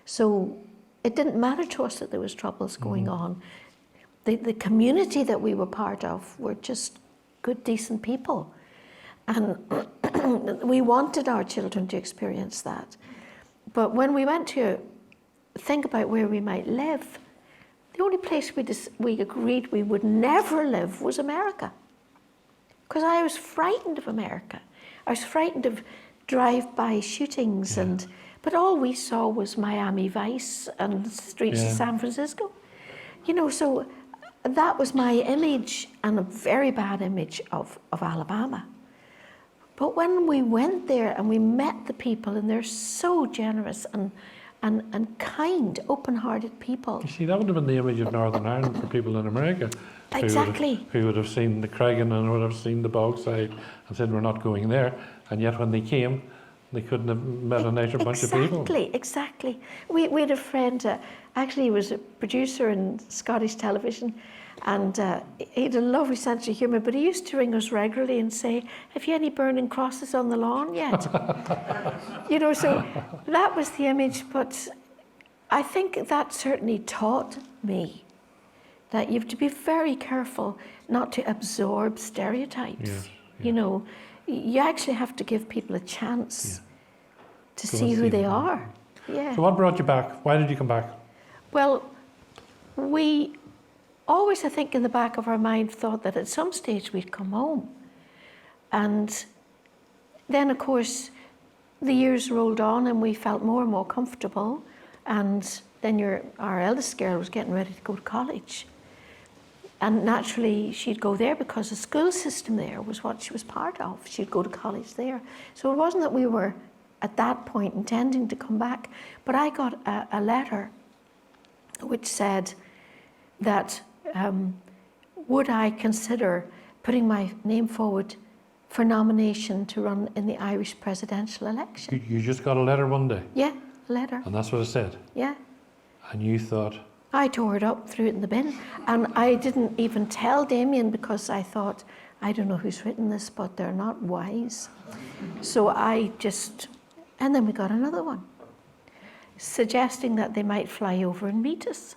[SPEAKER 2] So it didn't matter to us that there was troubles going on. The community that we were part of were just good, decent people. And we wanted our children to experience that. But when we went to think about where we might live, the only place we agreed we would never live was America. Because I was frightened of America. I was frightened of drive-by shootings, but all we saw was Miami Vice and the streets of San Francisco. You know, so that was my image, and a very bad image of Alabama. But when we went there and we met the people, and they're so generous and kind, open-hearted people.
[SPEAKER 1] You see, that would have been the image of Northern Ireland for people in America.
[SPEAKER 2] Exactly.
[SPEAKER 1] Who would have seen the Craigan and would have seen the Bogside and said, we're not going there. And yet when they came, they couldn't have met a nicer bunch of people.
[SPEAKER 2] Exactly. We had a friend, actually he was a producer in Scottish television, and he had a lovely sense of humour, but he used to ring us regularly and say, have you any burning crosses on the lawn yet? You know, so that was the image, but I think that certainly taught me that you have to be very careful not to absorb stereotypes.
[SPEAKER 1] Yes,
[SPEAKER 2] you know, you actually have to give people a chance to see who they are. Yeah.
[SPEAKER 1] So what brought you back? Why did you come back?
[SPEAKER 2] Well, we always, I think, in the back of our mind thought that at some stage we'd come home. And then, of course, the years rolled on and we felt more and more comfortable. And then our eldest girl was getting ready to go to college. And naturally, she'd go there because the school system there was what she was part of. She'd go to college there. So it wasn't that we were, at that point, intending to come back. But I got a letter which said that would I consider putting my name forward for nomination to run in the Irish presidential election.
[SPEAKER 1] You just got a letter one day?
[SPEAKER 2] Yeah, a letter.
[SPEAKER 1] And that's what it said?
[SPEAKER 2] Yeah.
[SPEAKER 1] And you thought?
[SPEAKER 2] I tore it up, threw it in the bin, and I didn't even tell Damien because I thought, I don't know who's written this, but they're not wise. So and then we got another one, suggesting that they might fly over and meet us.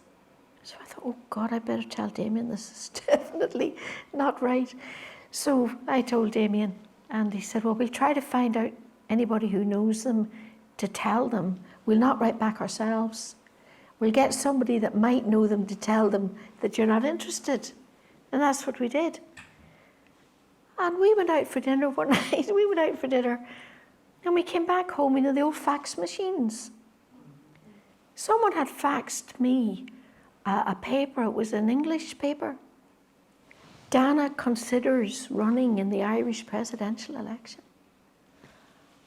[SPEAKER 2] So I thought, oh God, I better tell Damien this is definitely not right. So I told Damien, and he said, well, we'll try to find out anybody who knows them to tell them. We'll not write back ourselves. We'll get somebody that might know them to tell them that you're not interested. And that's what we did. And we went out for dinner one night. And we came back home, you know, the old fax machines. Someone had faxed me a paper. It was an English paper. Dana considers running in the Irish presidential election.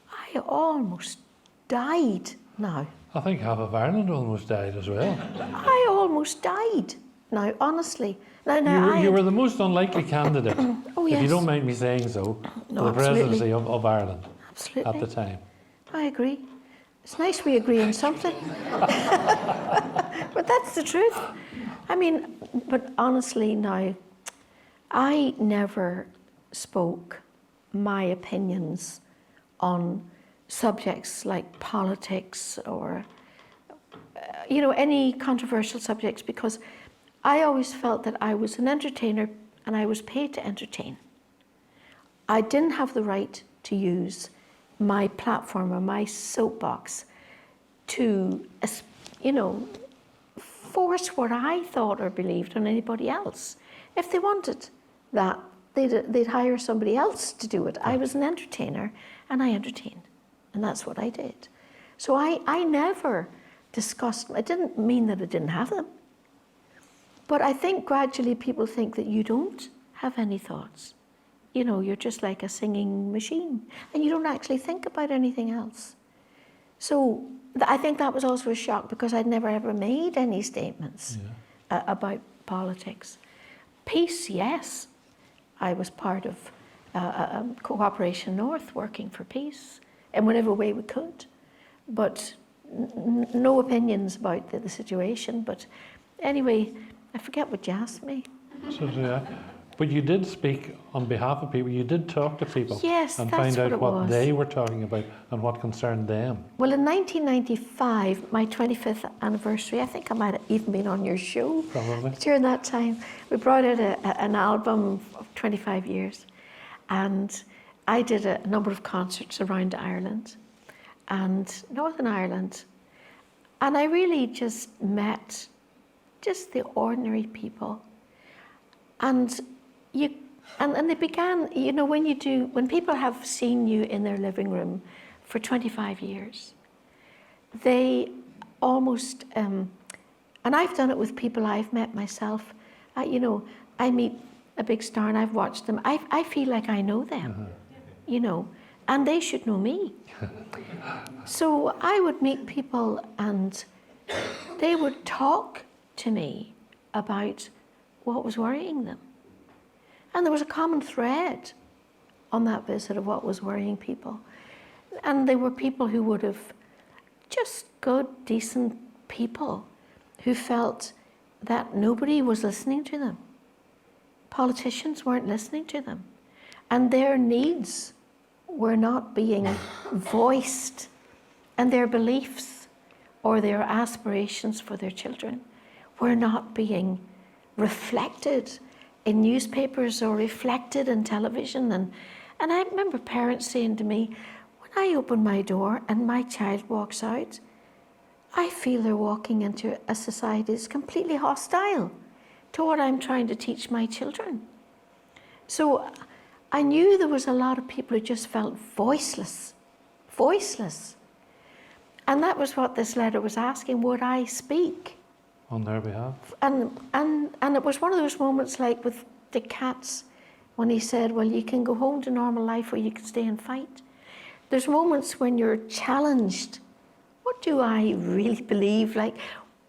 [SPEAKER 2] I almost died now.
[SPEAKER 1] I think half of Ireland almost died as well.
[SPEAKER 2] I almost died now, honestly. Now,
[SPEAKER 1] you were the most unlikely candidate,
[SPEAKER 2] oh, yes.
[SPEAKER 1] if you don't mind me saying so,
[SPEAKER 2] No,
[SPEAKER 1] for the
[SPEAKER 2] absolutely.
[SPEAKER 1] presidency of Ireland
[SPEAKER 2] Absolutely.
[SPEAKER 1] at the time.
[SPEAKER 2] I agree. It's nice we agree on something. But that's the truth. I mean, but honestly now, I never spoke my opinions on subjects like politics or, you know, any controversial subjects, because I always felt that I was an entertainer and I was paid to entertain. I didn't have the right to use my platform or my soapbox to, you know, force what I thought or believed on anybody else. If they wanted that, they'd hire somebody else to do it. I was an entertainer and I entertained, and that's what I did. So I never discussed, it didn't mean that I didn't have them. But I think gradually people think that you don't have any thoughts. You know, you're just like a singing machine and you don't actually think about anything else. So I think that was also a shock because I'd never ever made any statements about politics. Peace, yes. I was part of Cooperation North, working for peace in whatever way we could. But no opinions about the situation. But anyway, I forget what you asked me.
[SPEAKER 1] So, but you did speak on behalf of people. You did talk to people.
[SPEAKER 2] Yes,
[SPEAKER 1] and
[SPEAKER 2] that's
[SPEAKER 1] find out
[SPEAKER 2] what it
[SPEAKER 1] what
[SPEAKER 2] was.
[SPEAKER 1] they were talking about and what concerned them.
[SPEAKER 2] Well, in 1995, my 25th anniversary, I think I might have even been on your show.
[SPEAKER 1] Probably.
[SPEAKER 2] During that time, we brought out an album of 25 years. And I did a number of concerts around Ireland and Northern Ireland. And I really just met just the ordinary people. And they began, you know, when people have seen you in their living room for 25 years, they almost, and I've done it with people I've met myself. You know, I meet a big star and I've watched them. I feel like I know them, you know, and they should know me. So I would meet people and they would talk to me about what was worrying them. And there was a common thread on that visit of what was worrying people. And they were people who would have, just good, decent people who felt that nobody was listening to them. Politicians weren't listening to them. And their needs were not being voiced. And their beliefs or their aspirations for their children were not being reflected in newspapers or reflected in television. And I remember parents saying to me, when I open my door and my child walks out, I feel they're walking into a society that's completely hostile to what I'm trying to teach my children. So I knew there was a lot of people who just felt voiceless. And that was what this letter was asking, would I speak?
[SPEAKER 1] On their behalf.
[SPEAKER 2] And it was one of those moments like with Dick Katz when he said, well, you can go home to normal life or you can stay and fight. There's moments when you're challenged. What do I really believe? Like,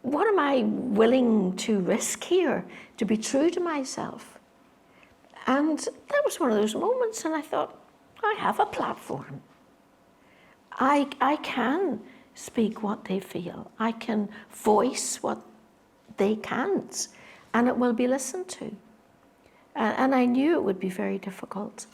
[SPEAKER 2] what am I willing to risk here to be true to myself? And that was one of those moments, and I thought, I have a platform. I can speak what they feel. I can voice what they can't, and it will be listened to. And I knew it would be very difficult.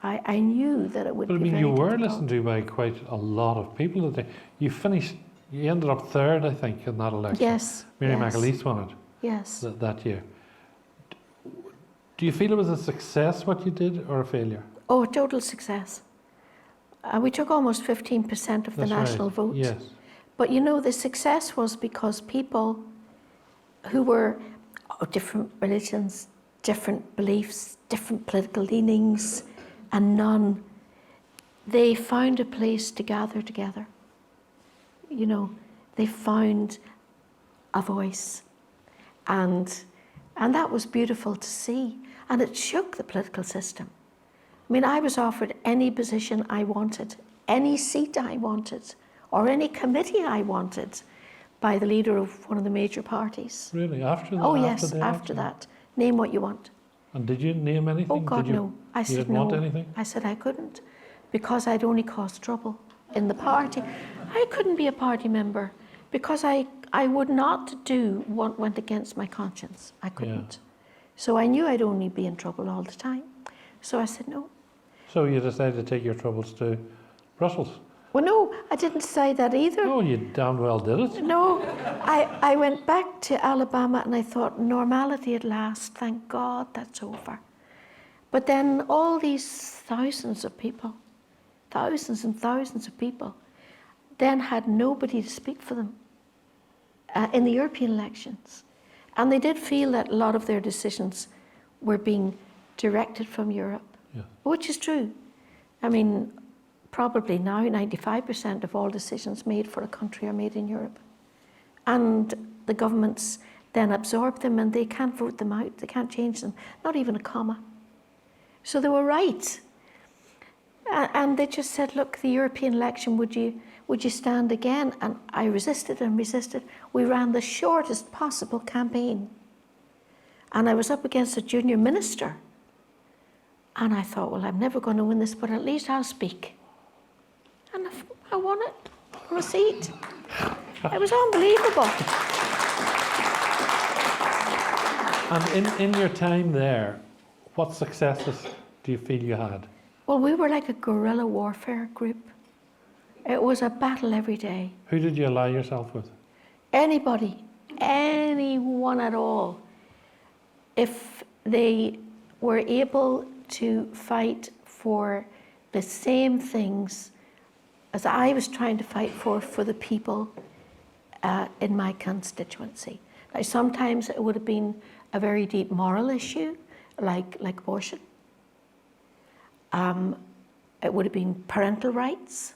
[SPEAKER 2] I knew that it would be very difficult.
[SPEAKER 1] But I mean, you were listened to by quite a lot of people that day. You ended up third, I think, in that election.
[SPEAKER 2] Yes.
[SPEAKER 1] Mary
[SPEAKER 2] yes.
[SPEAKER 1] McAleese won it.
[SPEAKER 2] Yes.
[SPEAKER 1] That year. Do you feel it was a success what you did, or a failure?
[SPEAKER 2] Oh, total success. We took almost 15% of the national vote.
[SPEAKER 1] Yes.
[SPEAKER 2] But you know, the success was because people who were of different religions, different beliefs, different political leanings, and none, they found a place to gather together. You know, they found a voice. And that was beautiful to see. And it shook the political system. I mean, I was offered any position I wanted, any seat I wanted, or any committee I wanted by the leader of one of the major parties.
[SPEAKER 1] Really? After that?
[SPEAKER 2] Oh yes, after that. Name what you want.
[SPEAKER 1] And did you name anything?
[SPEAKER 2] Oh God, no. I said
[SPEAKER 1] didn't
[SPEAKER 2] no.
[SPEAKER 1] want anything?
[SPEAKER 2] I said I couldn't, because I'd only cause trouble in the party. I couldn't be a party member because I would not do what went against my conscience. I couldn't. So I knew I'd only be in trouble all the time. So I said no.
[SPEAKER 1] So you decided to take your troubles to Brussels.
[SPEAKER 2] Well, no, I didn't say that either.
[SPEAKER 1] Oh, you damn well did it.
[SPEAKER 2] No, I went back to Alabama and I thought, normality at last, thank God that's over. But then all these thousands of people, thousands and thousands of people, then had nobody to speak for them in the European elections. And they did feel that a lot of their decisions were being directed from Europe,
[SPEAKER 1] Yeah.
[SPEAKER 2] which is true. I mean, probably now 95% of all decisions made for a country are made in Europe. And the governments then absorb them and they can't vote them out, they can't change them, not even a comma. So they were right. And they just said, look, the European election, would you stand again? And I resisted and resisted. We ran the shortest possible campaign. And I was up against a junior minister. And I thought, well, I'm never going to win this, but at least I'll speak. And I won it on a seat. It was unbelievable.
[SPEAKER 1] And in your time there, what successes do you feel you had?
[SPEAKER 2] Well, we were like a guerrilla warfare group. It was a battle every day.
[SPEAKER 1] Who did you ally yourself with?
[SPEAKER 2] Anybody, anyone at all, if they were able to fight for the same things as I was trying to fight for the people in my constituency. Now, sometimes it would have been a very deep moral issue, like abortion. It would have been parental rights.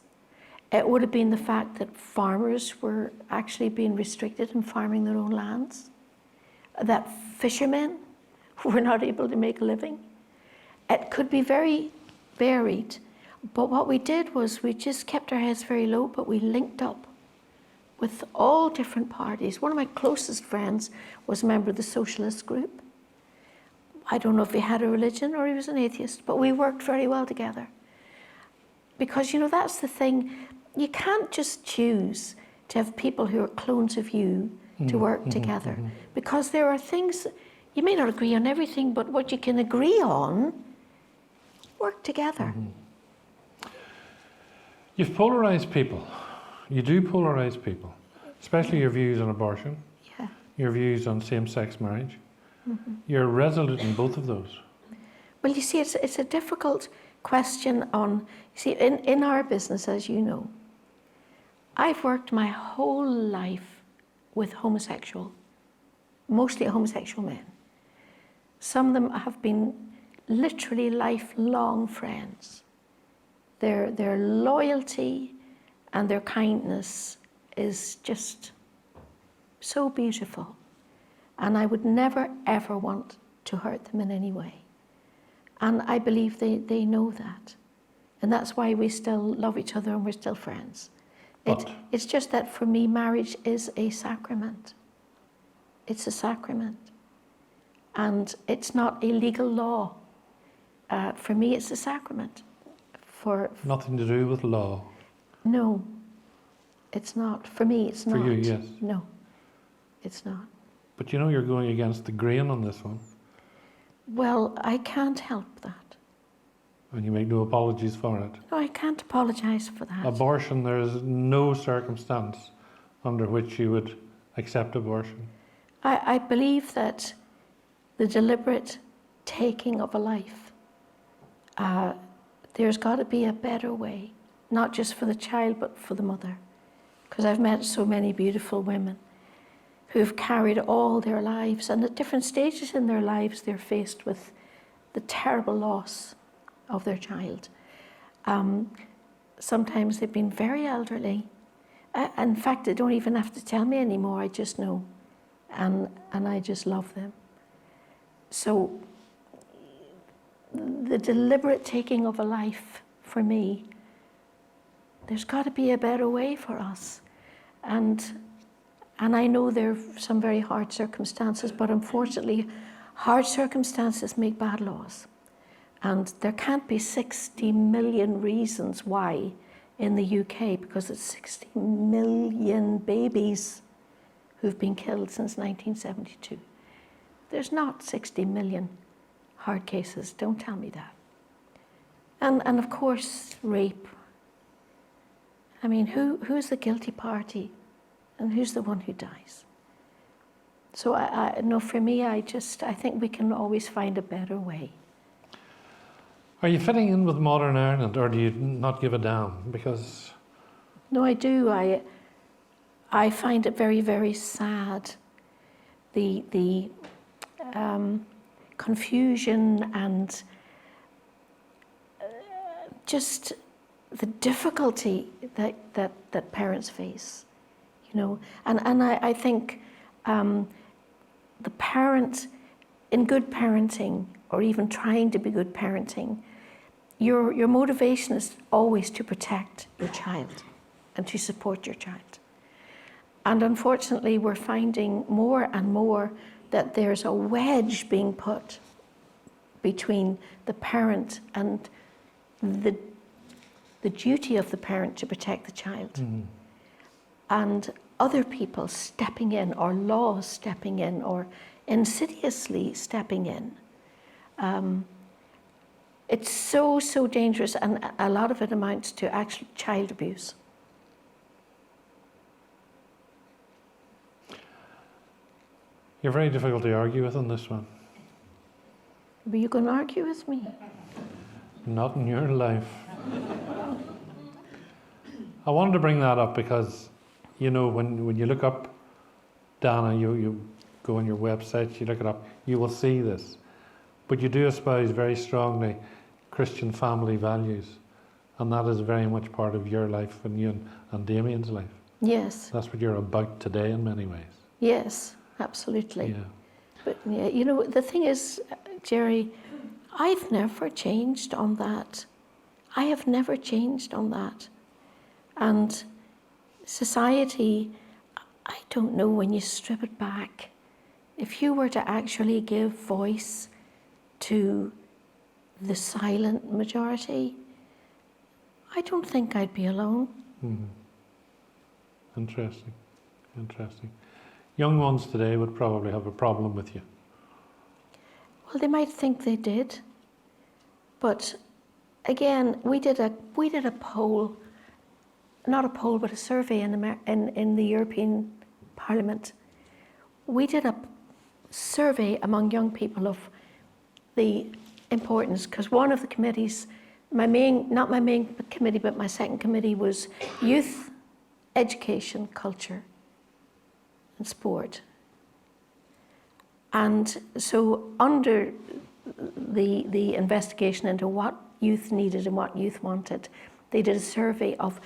[SPEAKER 2] It would have been the fact that farmers were actually being restricted in farming their own lands, that fishermen were not able to make a living. It could be very varied, but what we did was we just kept our heads very low, but we linked up with all different parties. One of my closest friends was a member of the socialist group. I don't know if he had a religion or he was an atheist, but we worked very well together. Because, you know, that's the thing. You can't just choose to have people who are clones of you to work together. Because there are things, you may not agree on everything, but what you can agree on, work together.
[SPEAKER 1] You've polarised people. You do polarise people, especially your views on abortion,
[SPEAKER 2] Yeah.
[SPEAKER 1] your views on same-sex marriage. You're resolute in both of those.
[SPEAKER 2] Well, you see, it's a difficult question on, you see, in our business, as you know, I've worked my whole life with mostly homosexual men. Some of them have been literally lifelong friends. Their loyalty and their kindness is just so beautiful. And I would never, ever want to hurt them in any way. And I believe they know that. And that's why we still love each other and we're still friends. It's just that for me, marriage is a sacrament. It's a sacrament. And it's not a legal law. For me, it's a sacrament.
[SPEAKER 1] Nothing to do with law.
[SPEAKER 2] No, it's not. For me, it's not.
[SPEAKER 1] For you, yes.
[SPEAKER 2] No, it's not.
[SPEAKER 1] But you know you're going against the grain on this one.
[SPEAKER 2] Well, I can't help that.
[SPEAKER 1] And you make no apologies for it.
[SPEAKER 2] No, I can't apologise for that.
[SPEAKER 1] Abortion, there is no circumstance under which you would accept abortion.
[SPEAKER 2] I believe that the deliberate taking of a life, there's got to be a better way, not just for the child, but for the mother. Because I've met so many beautiful women who've carried all their lives, and at different stages in their lives, they're faced with the terrible loss of their child. Sometimes they've been very elderly. In fact, they don't even have to tell me anymore, I just know. And I just love them. So the deliberate taking of a life, for me, there's got to be a better way for us. And I know there are some very hard circumstances, but unfortunately, hard circumstances make bad laws. And there can't be 60 million reasons why in the UK, because it's 60 million babies who've been killed since 1972. There's not 60 million hard cases, don't tell me that. And of course, rape I mean, who's the guilty party and who's the one who dies? So I no, for me, I think we can always find a better way.
[SPEAKER 1] Are you fitting in with modern Ireland, or do you not give a damn? Because
[SPEAKER 2] No, I do. I find it very, very sad, the confusion and just the difficulty that parents face, you know. And I think the parent, in good parenting, or even trying to be good parenting, your motivation is always to protect your child and to support your child. And unfortunately, we're finding more and more that there's a wedge being put between the parent and the duty of the parent to protect the child, and other people stepping in, or laws stepping in, or insidiously stepping in. It's so dangerous, and a lot of it amounts to actual child abuse.
[SPEAKER 1] you're very difficult to argue with on this one.
[SPEAKER 2] Were you going to argue with me?
[SPEAKER 1] Not in your life. I wanted to bring that up because, you know, when you look up Dana, you go on your website, you look it up, you will see this. But you do espouse very strongly Christian family values, and that is very much part of your life and you and Damien's life.
[SPEAKER 2] Yes.
[SPEAKER 1] That's what you're about today in many ways.
[SPEAKER 2] Yes, absolutely.
[SPEAKER 1] Yeah.
[SPEAKER 2] But yeah, you know, the thing is, Gerry, I've never changed on that. I have never changed on that. And society, I don't know, when you strip it back, if you were to actually give voice to the silent majority, I don't think I'd be alone.
[SPEAKER 1] Interesting. Young ones today would probably have a problem with you.
[SPEAKER 2] Well, they might think they did, but again, we did a poll, not a poll, but a survey in the European Parliament. We did a survey among young people of the importance, because one of the committees, not my main committee, but my second committee was youth, education, culture, and sport. And so under the investigation into what youth needed and what youth wanted, they did a survey of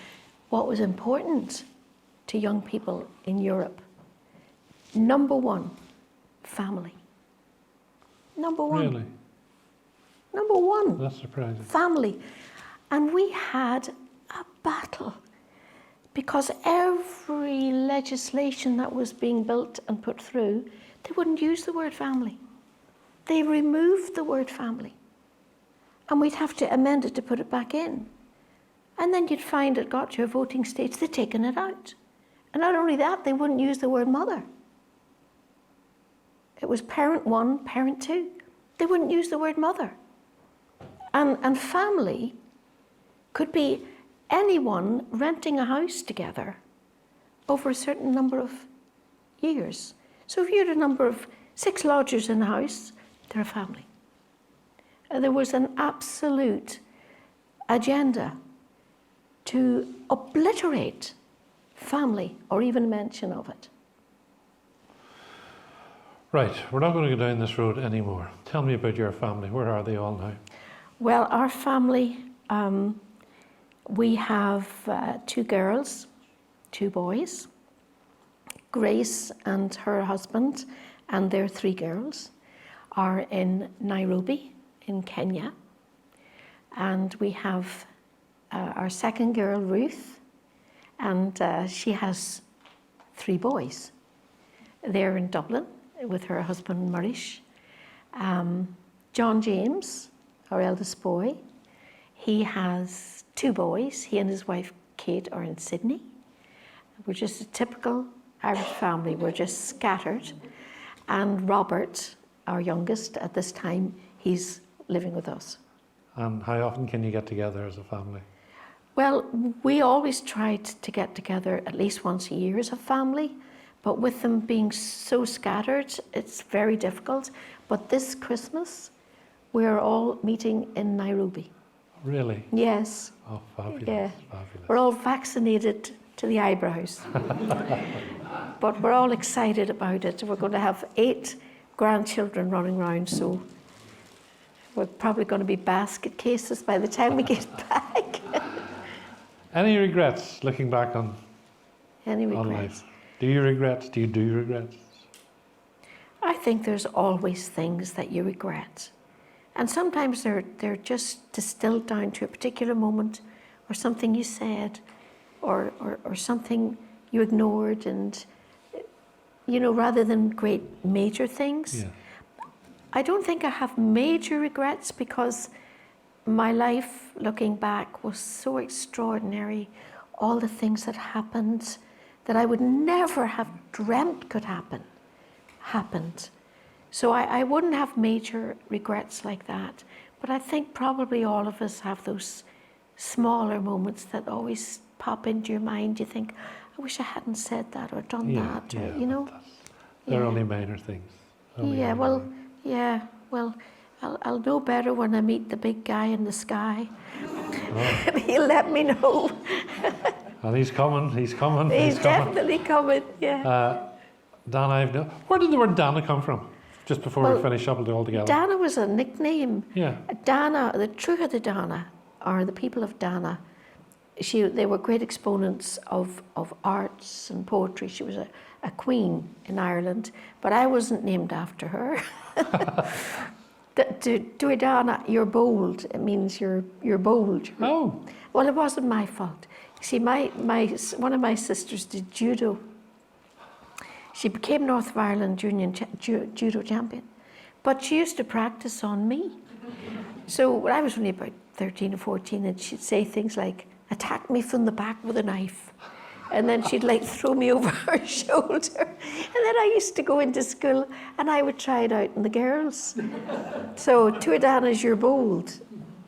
[SPEAKER 2] what was important to young people in Europe. Number one, family. Number one.
[SPEAKER 1] Really?
[SPEAKER 2] Number one.
[SPEAKER 1] That's surprising.
[SPEAKER 2] Family. And we had a battle, because every legislation that was being built and put through, they wouldn't use the word family. They removed the word family. And we'd have to amend it to put it back in. And then you'd find it got to a voting stage, they'd taken it out. And not only that, they wouldn't use the word mother. It was parent one, parent two. They wouldn't use the word mother. And family could be anyone renting a house together over a certain number of years. So if you had a number of 6 lodgers in a house, they're a family. There was an absolute agenda to obliterate family, or even mention of it.
[SPEAKER 1] Right, we're not going to go down this road anymore. Tell me about your family. Where are they all now?
[SPEAKER 2] Well, our family, we have 2 girls, 2 boys. Grace and her husband and their 3 girls are in Nairobi in Kenya. And we have our second girl, Ruth, and she has 3 boys. They're in Dublin with her husband, Marish. John James, our eldest boy, he has 2 boys. He and his wife, Kate, are in Sydney. We're just a typical Irish family. We're just scattered. And Robert, our youngest at this time, he's living with us.
[SPEAKER 1] And how often can you get together as a family?
[SPEAKER 2] Well, we always tried to get together at least once a year as a family, but with them being so scattered, it's very difficult. But this Christmas, we're all meeting in Nairobi.
[SPEAKER 1] Really?
[SPEAKER 2] Yes.
[SPEAKER 1] Oh, fabulous,
[SPEAKER 2] Yeah.
[SPEAKER 1] fabulous.
[SPEAKER 2] We're all vaccinated to the eyebrows. But we're all excited about it. We're going to have 8 grandchildren running around, so we're probably going to be basket cases by the time we get back.
[SPEAKER 1] Any regrets looking back on
[SPEAKER 2] Any
[SPEAKER 1] on
[SPEAKER 2] regrets?
[SPEAKER 1] life? Do you regret? Do you do regrets?
[SPEAKER 2] I think there's always things that you regret. And sometimes they're just distilled down to a particular moment or something you said or something you ignored, and, you know, rather than great major things.
[SPEAKER 1] Yeah.
[SPEAKER 2] I don't think I have major regrets because my life, looking back, was so extraordinary. All the things that happened that I would never have dreamt could happen, happened. So I wouldn't have major regrets like that. But I think probably all of us have those smaller moments that always pop into your mind. You think, I wish I hadn't said that or done that, or, you know.
[SPEAKER 1] They're
[SPEAKER 2] Yeah.
[SPEAKER 1] only minor things. Only
[SPEAKER 2] Yeah,
[SPEAKER 1] minor
[SPEAKER 2] well,
[SPEAKER 1] things.
[SPEAKER 2] yeah, well, I'll know better when I meet the big guy in the sky.
[SPEAKER 1] Oh.
[SPEAKER 2] He'll let me know.
[SPEAKER 1] And he's coming, he's coming,
[SPEAKER 2] He's
[SPEAKER 1] coming.
[SPEAKER 2] definitely coming, yeah.
[SPEAKER 1] Dana, where did the word Dana come from? Just before we
[SPEAKER 2] Well,
[SPEAKER 1] finish up it all together.
[SPEAKER 2] Dana was a nickname.
[SPEAKER 1] Yeah.
[SPEAKER 2] Dana, the True of the Dana, or the people of Dana, they were great exponents of arts and poetry. She was a queen in Ireland, but I wasn't named after her. Dana, you're bold. It means you're bold.
[SPEAKER 1] Oh,
[SPEAKER 2] Well, it wasn't my fault. See, one of my sisters did judo. She became North of Ireland judo champion, but she used to practice on me. So when I was only about 13 or 14, and she'd say things like, "Attack me from the back with a knife." And then she'd like throw me over her shoulder. And then I used to go into school and I would try it out on the girls. So Tuadana's you're bold.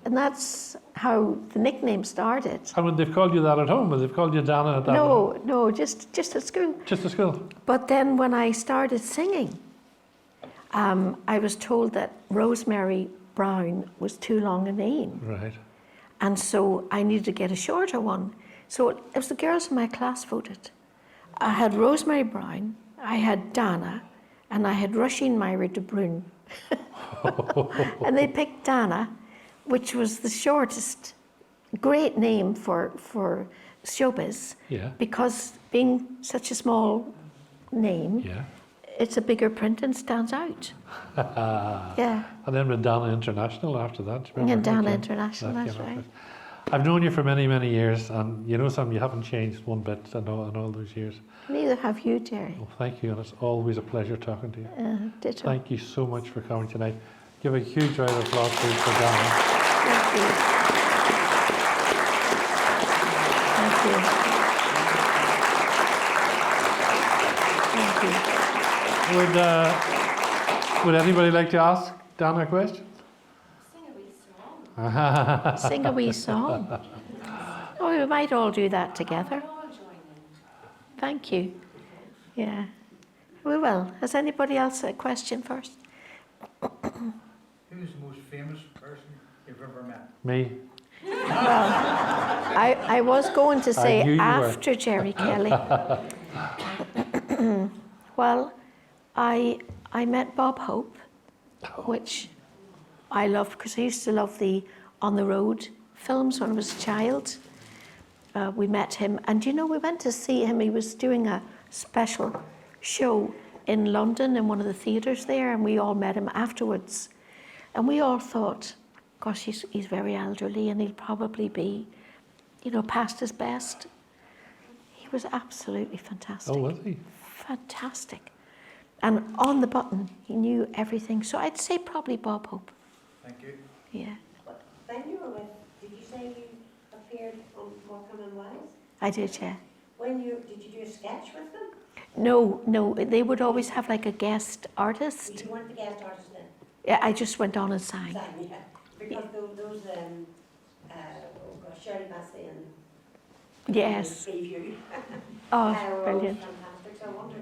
[SPEAKER 2] And that's how the nickname started.
[SPEAKER 1] and when they've called you that at home, when they've called you Dana at that?
[SPEAKER 2] No, just at school.
[SPEAKER 1] Just at school?
[SPEAKER 2] But then when I started singing, I was told that Rosemary Brown was too long a name.
[SPEAKER 1] Right.
[SPEAKER 2] And so I needed to get a shorter one. So it was the girls in my class voted. I had Rosemary Brown, I had Dana, and I had Roisin Myra de Bruyne. And they picked Dana, which was the shortest, great name for showbiz.
[SPEAKER 1] Yeah.
[SPEAKER 2] Because being such a small name,
[SPEAKER 1] Yeah.
[SPEAKER 2] it's a bigger print and stands out. Yeah.
[SPEAKER 1] And then with Dana International after that. do you remember?
[SPEAKER 2] And Dana
[SPEAKER 1] That
[SPEAKER 2] International,
[SPEAKER 1] came
[SPEAKER 2] that's
[SPEAKER 1] after.
[SPEAKER 2] right.
[SPEAKER 1] I've known you for many, many years, and you know something, you haven't changed one bit in all those years.
[SPEAKER 2] Neither have you, Gerry.
[SPEAKER 1] Well, thank you, and it's always a pleasure talking to you.
[SPEAKER 2] Ditto.
[SPEAKER 1] Thank you so much for coming tonight. Give a huge round of applause please for Dana.
[SPEAKER 2] Thank you. Thank you. Thank you.
[SPEAKER 1] Would anybody like to ask Dana a question?
[SPEAKER 2] Sing a wee song. Oh, we might all do that together. Thank you. Yeah. We will. Has anybody else a question first?
[SPEAKER 4] Who's the most famous person you've ever met?
[SPEAKER 1] Me?
[SPEAKER 2] I was going to
[SPEAKER 1] I
[SPEAKER 2] say
[SPEAKER 1] knew you were.
[SPEAKER 2] after Gerry Kelly. Well, I met Bob Hope, which I loved because I used to love the On the Road films when I was a child. We met him, and you know, we went to see him. He was doing a special show in London in one of the theatres there, and we all met him afterwards. And we all thought, gosh, he's very elderly and he'll probably be, you know, past his best. He was absolutely fantastic.
[SPEAKER 1] Oh, was he?
[SPEAKER 2] Fantastic. And on the button, he knew everything. So I'd say probably Bob Hope.
[SPEAKER 4] Thank you.
[SPEAKER 2] Yeah,
[SPEAKER 5] When you were with, did you say you appeared on Morecambe and Wise?
[SPEAKER 2] I did, yeah.
[SPEAKER 5] Did you do a sketch with them?
[SPEAKER 2] No, they would always have like a guest artist.
[SPEAKER 5] You weren't the guest artist then?
[SPEAKER 2] Yeah, I just went on and sang.
[SPEAKER 5] Sang, yeah. Because those oh gosh, Shirley Bassey and
[SPEAKER 2] Yes.
[SPEAKER 5] preview.
[SPEAKER 2] Oh,
[SPEAKER 5] They were always
[SPEAKER 2] brilliant.
[SPEAKER 5] fantastic, so I wondered,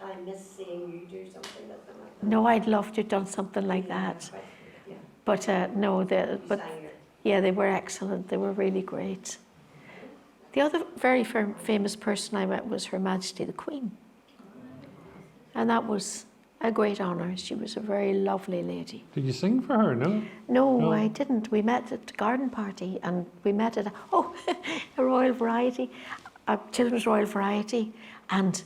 [SPEAKER 5] I miss seeing you do something with them like that.
[SPEAKER 2] No, I'd love to have done something like
[SPEAKER 5] Yeah,
[SPEAKER 2] that.
[SPEAKER 5] but, yeah,
[SPEAKER 2] But no,
[SPEAKER 5] you
[SPEAKER 2] but
[SPEAKER 5] sang your-
[SPEAKER 2] yeah, they were excellent. They were really great. The other very famous person I met was Her Majesty the Queen. And that was a great honour. She was a very lovely lady.
[SPEAKER 1] Did you sing for her? No.
[SPEAKER 2] No,
[SPEAKER 1] No.
[SPEAKER 2] I didn't. We met at a garden party and we met at a Royal Variety, a Children's Royal Variety. And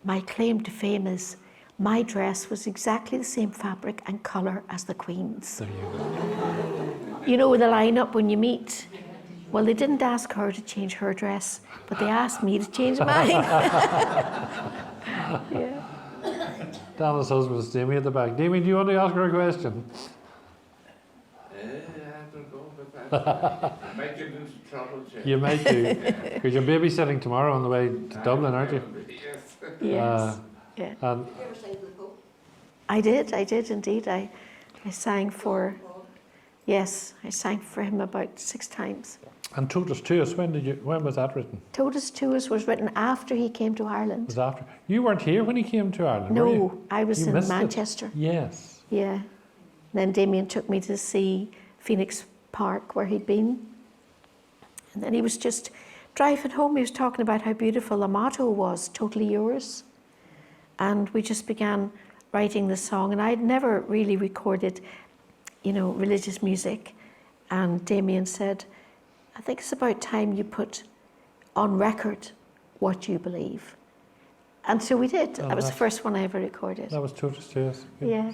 [SPEAKER 2] my claim to fame is my dress was exactly the same fabric and colour as the Queen's.
[SPEAKER 1] There you go.
[SPEAKER 2] You know the lineup when you meet? Well, they didn't ask her to change her dress, but they asked me to change mine. Yeah.
[SPEAKER 1] Dana's husband is Damien at the back. Damien, do you want to ask her a question?
[SPEAKER 6] I don't know, but I might get into trouble, Jay.
[SPEAKER 1] You might do. Because you're babysitting tomorrow on the way to Dublin, aren't you?
[SPEAKER 6] Yes.
[SPEAKER 2] Yes. Yeah.
[SPEAKER 1] And
[SPEAKER 3] Did you ever sing to the Pope?
[SPEAKER 2] I did indeed. I sang for, yes, I sang for him about 6 times.
[SPEAKER 1] Totus Tuus, when was that written?
[SPEAKER 2] Totus Tuus was written after he came to
[SPEAKER 1] It
[SPEAKER 2] Ireland.
[SPEAKER 1] was after. You weren't here when he came to Ireland, were you?
[SPEAKER 2] No, I was
[SPEAKER 1] You
[SPEAKER 2] in
[SPEAKER 1] missed it.
[SPEAKER 2] Manchester.
[SPEAKER 1] Yes.
[SPEAKER 2] Yeah. Then Damien took me to see Phoenix Park where he'd been. And then he was just driving home. He was talking about how beautiful the motto was, totally yours. And we just began writing the song. And I'd never really recorded, religious music. And Damien said, I think it's about time you put on record what you believe. And so we did.
[SPEAKER 1] Oh,
[SPEAKER 2] That was the
[SPEAKER 1] that's-
[SPEAKER 2] first one I ever recorded.
[SPEAKER 1] That was Totus Tuus.
[SPEAKER 2] Yeah.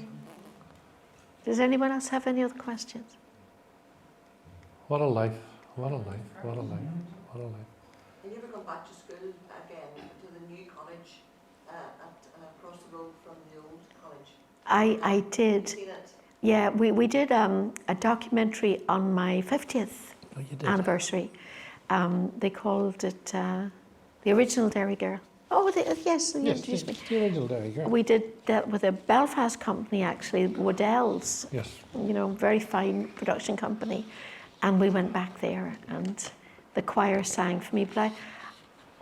[SPEAKER 2] Does anyone else have any other questions?
[SPEAKER 1] What a life. What a life. What a life. What a life.
[SPEAKER 3] Have you ever gone back to school again to the new college across the road from the old college?
[SPEAKER 2] I
[SPEAKER 3] Have you
[SPEAKER 2] did.
[SPEAKER 3] seen it?
[SPEAKER 2] Yeah, we did a documentary on my 50th
[SPEAKER 1] Oh, you did.
[SPEAKER 2] anniversary. They called it The Original Derry Girl. Oh, yes, they
[SPEAKER 1] Yes,
[SPEAKER 2] introduced me.
[SPEAKER 1] it's the original Derry Girl.
[SPEAKER 2] We did that with a Belfast company, actually, Waddell's,
[SPEAKER 1] Yes.
[SPEAKER 2] very fine production company. And we went back there and the choir sang for me. But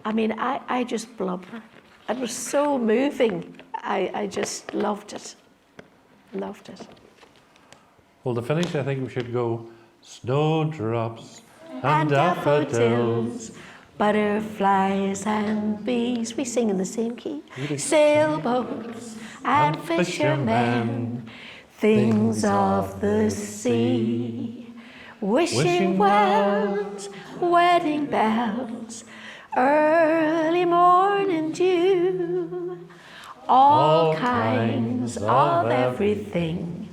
[SPEAKER 2] I just blubber. It was so moving. I just loved it. Loved it.
[SPEAKER 1] Well, to finish, I think we should go snowdrops
[SPEAKER 2] And daffodils, butterflies and bees. We sing in the same key. Sailboats and fishermen, things of the sea. Wishing wells, wedding bells, early morning dew. All kinds of everything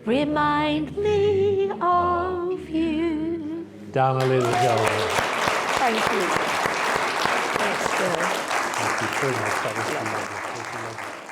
[SPEAKER 2] remind me of you.
[SPEAKER 1] Dana, ladies and gentlemen.
[SPEAKER 2] Thank you. Thanks, Gerry.
[SPEAKER 1] Thank you so much. That was lovely.